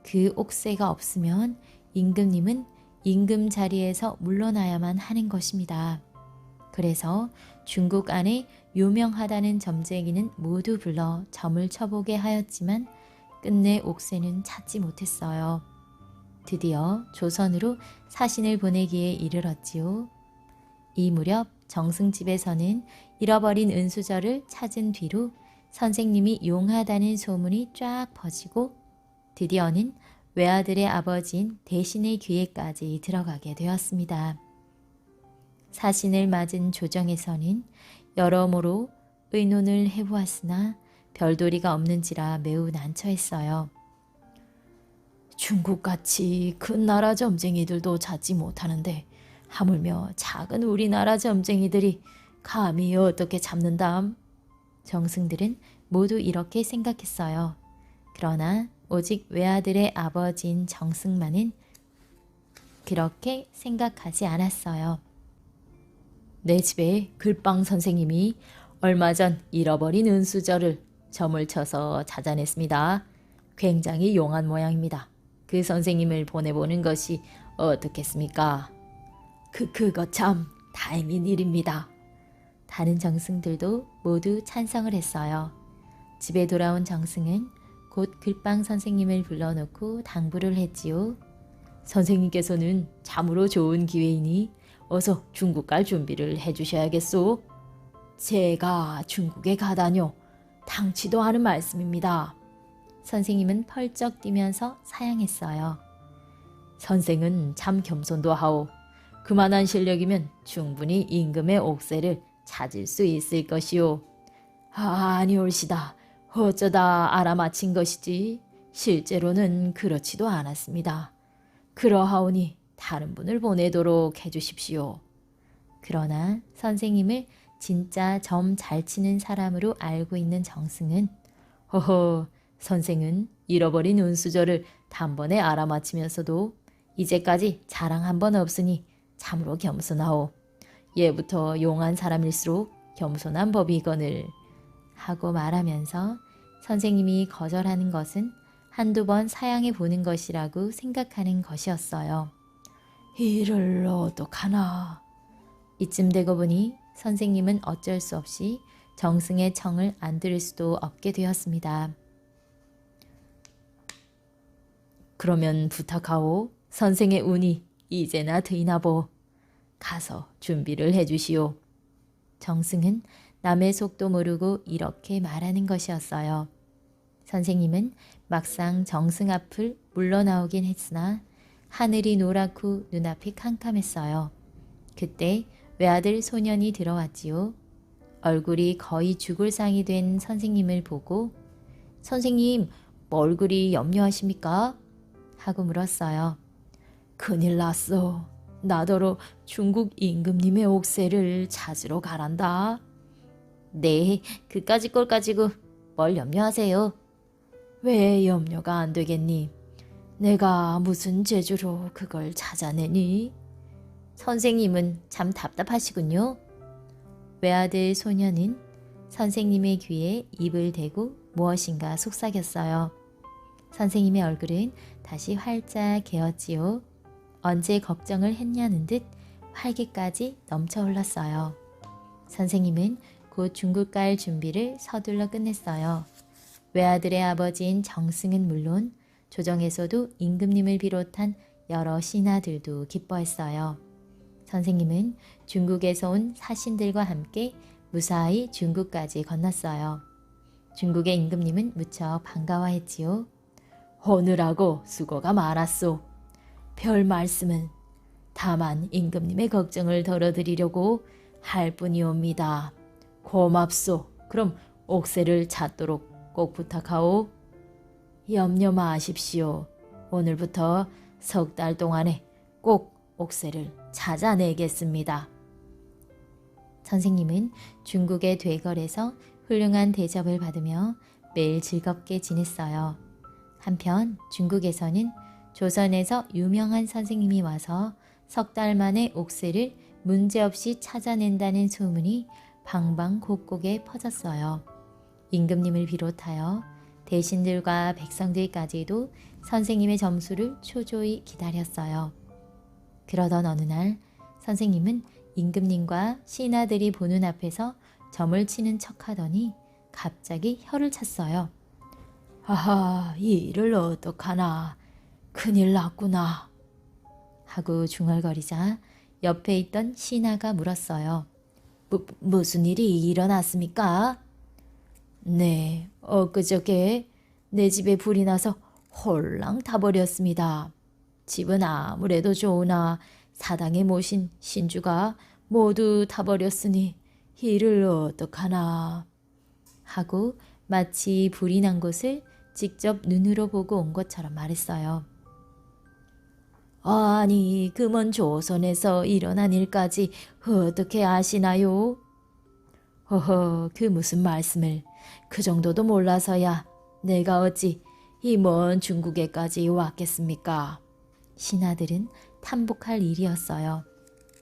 그 옥새가 없으면 임금님은 임금 자리에서 물러나야만 하는 것입니다. 그래서 중국 안에 유명하다는 점쟁이는 모두 불러 점을 쳐보게 하였지만 끝내 옥새는 찾지 못했어요. 드디어 조선으로 사신을 보내기에 이르렀지요. 이 무렵 정승집에서는 잃어버린 은수저를 찾은 뒤로 선생님이 용하다는 소문이 쫙 퍼지고 드디어는 외아들의 아버지인 대신의 귀에까지 들어가게 되었습니다. 사신을 맞은 조정에서는 여러모로 의논을 해보았으나 별도리가 없는지라 매우 난처했어요. 중국같이 큰 나라 점쟁이들도 찾지 못하는데 하물며 작은 우리나라 점쟁이들이 감히 어떻게 잡는담? 정승들은 모두 이렇게 생각했어요. 그러나 오직 외아들의 아버지인 정승만은 그렇게 생각하지 않았어요. 내 집에 글빵 선생님이 얼마 전 잃어버린 은수저를 점을 쳐서 찾아냈습니다. 굉장히 용한 모양입니다. 그 선생님을 보내보는 것이 어떻겠습니까? 그거 참 다행인 일입니다. 다른 정승들도 모두 찬성을 했어요. 집에 돌아온 정승은 곧 글빵 선생님을 불러놓고 당부를 했지요. 선생님께서는 참으로 좋은 기회이니 어서 중국 갈 준비를 해주셔야겠소. 제가 중국에 가다뇨. 당치도 않은 말씀입니다. 선생님은 펄쩍 뛰면서 사양했어요. 선생은 참 겸손도 하오. 그만한 실력이면 충분히 임금의 옥새를 찾을 수 있을 것이오. 아니올시다. 어쩌다 알아맞힌 것이지 실제로는 그렇지도 않았습니다. 그러하오니 다른 분을 보내도록 해주십시오. 그러나 선생님을 진짜 점 잘 치는 사람으로 알고 있는 정승은 허허, 선생은 잃어버린 은수저를 단번에 알아맞히면서도 이제까지 자랑 한 번 없으니 참으로 겸손하오. 예부터 용한 사람일수록 겸손한 법이거늘 하고 말하면서 선생님이 거절하는 것은 한두 번 사양해 보는 것이라고 생각하는 것이었어요. 이를 어떡하나. 이쯤 되고 보니 선생님은 어쩔 수 없이 정승의 청을 안 들을 수도 없게 되었습니다. 그러면 부탁하오. 선생의 운이 이제나 드이나보. 가서 준비를 해주시오. 정승은 남의 속도 모르고 이렇게 말하는 것이었어요. 선생님은 막상 정승 앞을 물러나오긴 했으나 하늘이 노랗고 눈앞이 캄캄했어요. 그때 외아들 소년이 들어왔지요. 얼굴이 거의 죽을 상이 된 선생님을 보고 선생님, 얼굴이 염려하십니까? 하고 물었어요. 큰일 났어. 나더러 중국 임금님의 옥새를 찾으러 가란다. 네, 그까짓 걸 가지고 뭘 염려하세요? 왜 염려가 안 되겠니? 내가 무슨 재주로 그걸 찾아내니? 선생님은 참 답답하시군요. 외아들 소녀는 선생님의 귀에 입을 대고 무엇인가 속삭였어요. 선생님의 얼굴은 다시 활짝 개었지요. 언제 걱정을 했냐는 듯 활기까지 넘쳐 흘렀어요. 선생님은 곧 중국 갈 준비를 서둘러 끝냈어요. 외아들의 아버지인 정승은 물론 조정에서도 임금님을 비롯한 여러 신하들도 기뻐했어요. 선생님은 중국에서 온 사신들과 함께 무사히 중국까지 건넜어요. 중국의 임금님은 무척 반가워했지요. 오느라고 수고가 많았소. 별 말씀은 다만 임금님의 걱정을 덜어드리려고 할 뿐이옵니다. 고맙소. 그럼 옥새를 찾도록 꼭 부탁하오. 염려 마십시오. 오늘부터 석 달 동안에 꼭 옥새를 찾아내겠습니다. 선생님은 중국의 되걸에서 훌륭한 대접을 받으며 매일 즐겁게 지냈어요. 한편 중국에서는 조선에서 유명한 선생님이 와서 석 달 만에 옥새를 문제없이 찾아낸다는 소문이 방방곡곡에 퍼졌어요. 임금님을 비롯하여 대신들과 백성들까지도 선생님의 점수를 초조히 기다렸어요. 그러던 어느 날 선생님은 임금님과 신하들이 보는 앞에서 점을 치는 척하더니 갑자기 혀를 찼어요. 아하, 이 일을 어떡하나. 큰일 났구나. 하고 중얼거리자 옆에 있던 신하가 물었어요. 무슨 일이 일어났습니까? 네, 엊그저께 내 집에 불이 나서 홀랑 타버렸습니다. 집은 아무래도 좋으나 사당에 모신 신주가 모두 타버렸으니 이를 어떡하나 하고 마치 불이 난 곳을 직접 눈으로 보고 온 것처럼 말했어요. 아니, 그 먼 조선에서 일어난 일까지 어떻게 아시나요? 허허, 그 무슨 말씀을. 그 정도도 몰라서야 내가 어찌 이 먼 중국에까지 왔겠습니까? 신하들은 탐복할 일이었어요.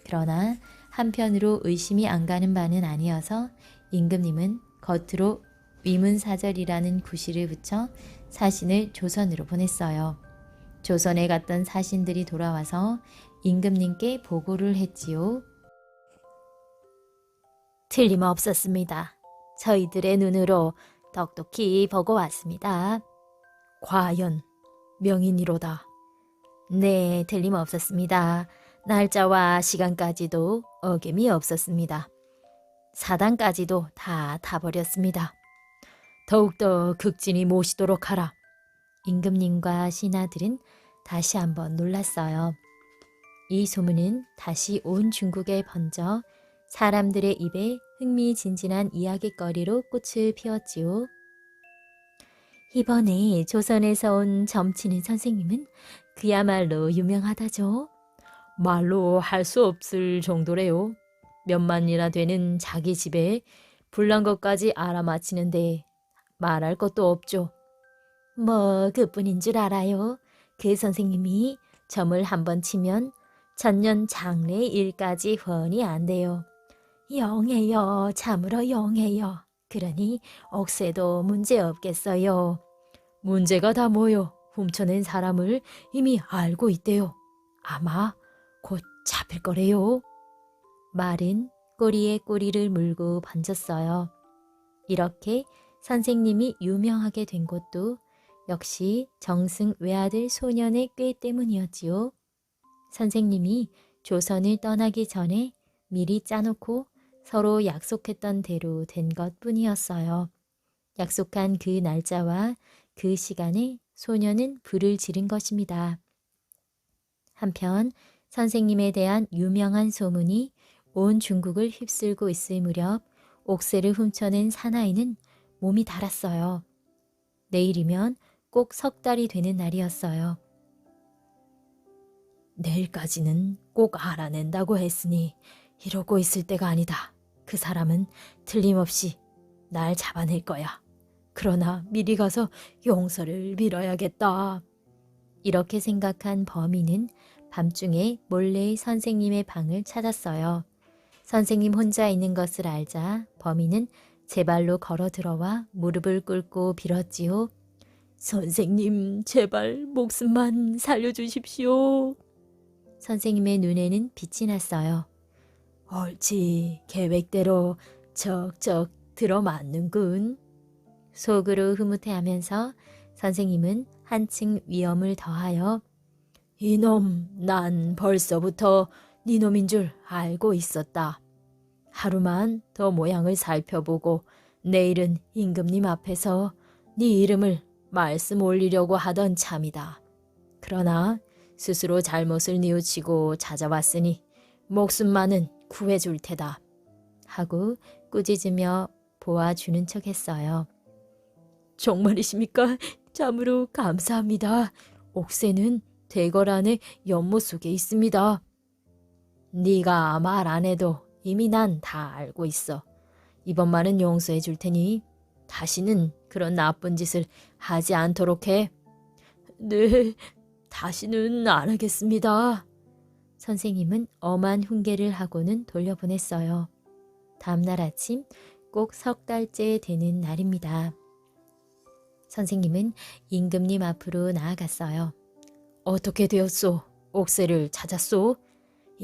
그러나 한편으로 의심이 안 가는 바는 아니어서 임금님은 겉으로 위문사절이라는 구실을 붙여 사신을 조선으로 보냈어요. 조선에 갔던 사신들이 돌아와서 임금님께 보고를 했지요. 틀림없었습니다. 저희들의 눈으로 똑똑히 보고 왔습니다. 과연 명인이로다. 네, 틀림없었습니다. 날짜와 시간까지도 어김이 없었습니다. 사단까지도 다 타버렸습니다. 더욱더 극진히 모시도록 하라. 임금님과 신하들은 다시 한번 놀랐어요. 이 소문은 다시 온 중국에 번져 사람들의 입에 흥미진진한 이야깃거리로 꽃을 피웠지요. 이번에 조선에서 온 점치는 선생님은 그야말로 유명하다죠. 말로 할 수 없을 정도래요. 몇만이나 되는 자기 집에 불난 것까지 알아맞히는데 말할 것도 없죠. 뭐 그뿐인 줄 알아요. 그 선생님이 점을 한번 치면 천년 장래 일까지 훤히 안 돼요. 영해요. 참으로 영해요. 그러니 옥새도 문제 없겠어요. 문제가 다 뭐요? 훔쳐낸 사람을 이미 알고 있대요. 아마 곧 잡힐 거래요. 말은 꼬리에 꼬리를 물고 번졌어요. 이렇게 선생님이 유명하게 된 것도 역시 정승 외아들 소년의 꾀 때문이었지요. 선생님이 조선을 떠나기 전에 미리 짜놓고 서로 약속했던 대로 된 것뿐이었어요. 약속한 그 날짜와 그 시간에 소년은 불을 지른 것입니다. 한편 선생님에 대한 유명한 소문이 온 중국을 휩쓸고 있을 무렵 옥새를 훔쳐낸 사나이는 몸이 달았어요. 내일이면 꼭 석 달이 되는 날이었어요. 내일까지는 꼭 알아낸다고 했으니 이러고 있을 때가 아니다. 그 사람은 틀림없이 날 잡아낼 거야. 그러나 미리 가서 용서를 빌어야겠다. 이렇게 생각한 범인은 밤중에 몰래 선생님의 방을 찾았어요. 선생님 혼자 있는 것을 알자 범인은 제 발로 걸어 들어와 무릎을 꿇고 빌었지요. 선생님, 제발 목숨만 살려주십시오. 선생님의 눈에는 빛이 났어요. 옳지, 계획대로 척척 들어맞는군. 속으로 흐뭇해하면서 선생님은 한층 위험을 더하여 이놈, 난 벌써부터 네 놈인 줄 알고 있었다. 하루만 더 모양을 살펴보고 내일은 임금님 앞에서 네 이름을 말씀 올리려고 하던 참이다. 그러나 스스로 잘못을 뉘우치고 찾아왔으니 목숨만은 구해줄 테다. 하고 꾸짖으며 보아주는 척 했어요. 정말이십니까? 참으로 감사합니다. 옥새는 대궐 안에 연못 속에 있습니다. 네가 말 안 해도 이미 난 다 알고 있어. 이번만은 용서해 줄 테니 다시는 그런 나쁜 짓을 하지 않도록 해. 네, 다시는 안 하겠습니다. 선생님은 엄한 훈계를 하고는 돌려보냈어요. 다음날 아침 꼭 석 달째 되는 날입니다. 선생님은 임금님 앞으로 나아갔어요. 어떻게 되었소? 옥새를 찾았소?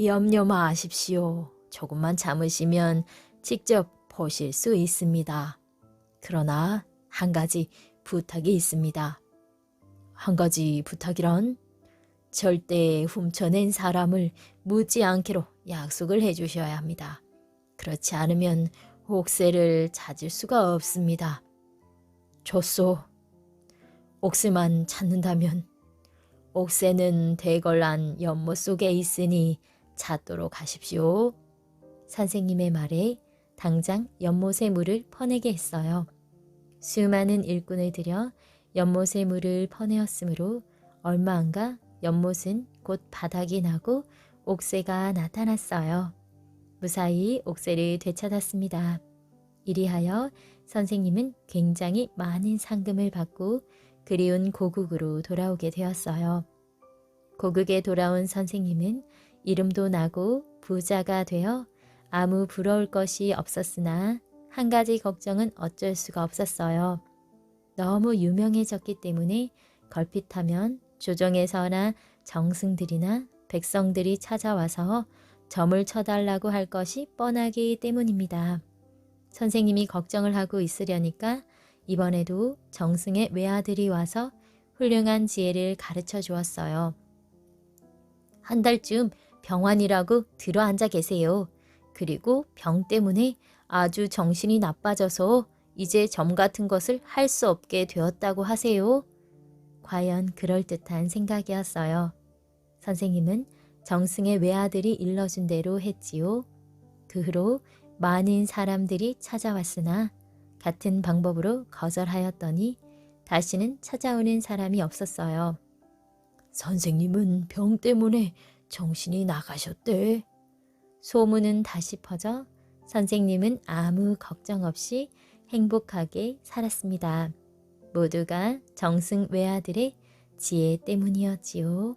염려 마십시오. 조금만 참으시면 직접 보실 수 있습니다. 그러나 한 가지 부탁이 있습니다. 한 가지 부탁이란? 절대 훔쳐낸 사람을 묻지 않기로 약속을 해주셔야 합니다. 그렇지 않으면 옥새를 찾을 수가 없습니다. 좋소. 옥새만 찾는다면 옥새는 대궐 안 연못 속에 있으니 찾도록 하십시오. 선생님의 말에 당장 연못의 물을 퍼내게 했어요. 수많은 일꾼을 들여 연못의 물을 퍼내었으므로 얼마 안가 연못은 곧 바닥이 나고 옥새가 나타났어요. 무사히 옥새를 되찾았습니다. 이리하여 선생님은 굉장히 많은 상금을 받고 그리운 고국으로 돌아오게 되었어요. 고국에 돌아온 선생님은 이름도 나고 부자가 되어 아무 부러울 것이 없었으나 한 가지 걱정은 어쩔 수가 없었어요. 너무 유명해졌기 때문에 걸핏하면 조정에서나 정승들이나 백성들이 찾아와서 점을 쳐달라고 할 것이 뻔하기 때문입니다. 선생님이 걱정을 하고 있으려니까 이번에도 정승의 외아들이 와서 훌륭한 지혜를 가르쳐 주었어요. 한 달쯤 병환이라고 들어앉아 계세요. 그리고 병 때문에 아주 정신이 나빠져서 이제 점 같은 것을 할 수 없게 되었다고 하세요. 과연 그럴듯한 생각이었어요. 선생님은 정승의 외아들이 일러준 대로 했지요. 그 후로 많은 사람들이 찾아왔으나 같은 방법으로 거절하였더니 다시는 찾아오는 사람이 없었어요. 선생님은 병 때문에 정신이 나가셨대. 소문은 다시 퍼져 선생님은 아무 걱정 없이 행복하게 살았습니다. 모두가 정승 외아들의 지혜 때문이었지요.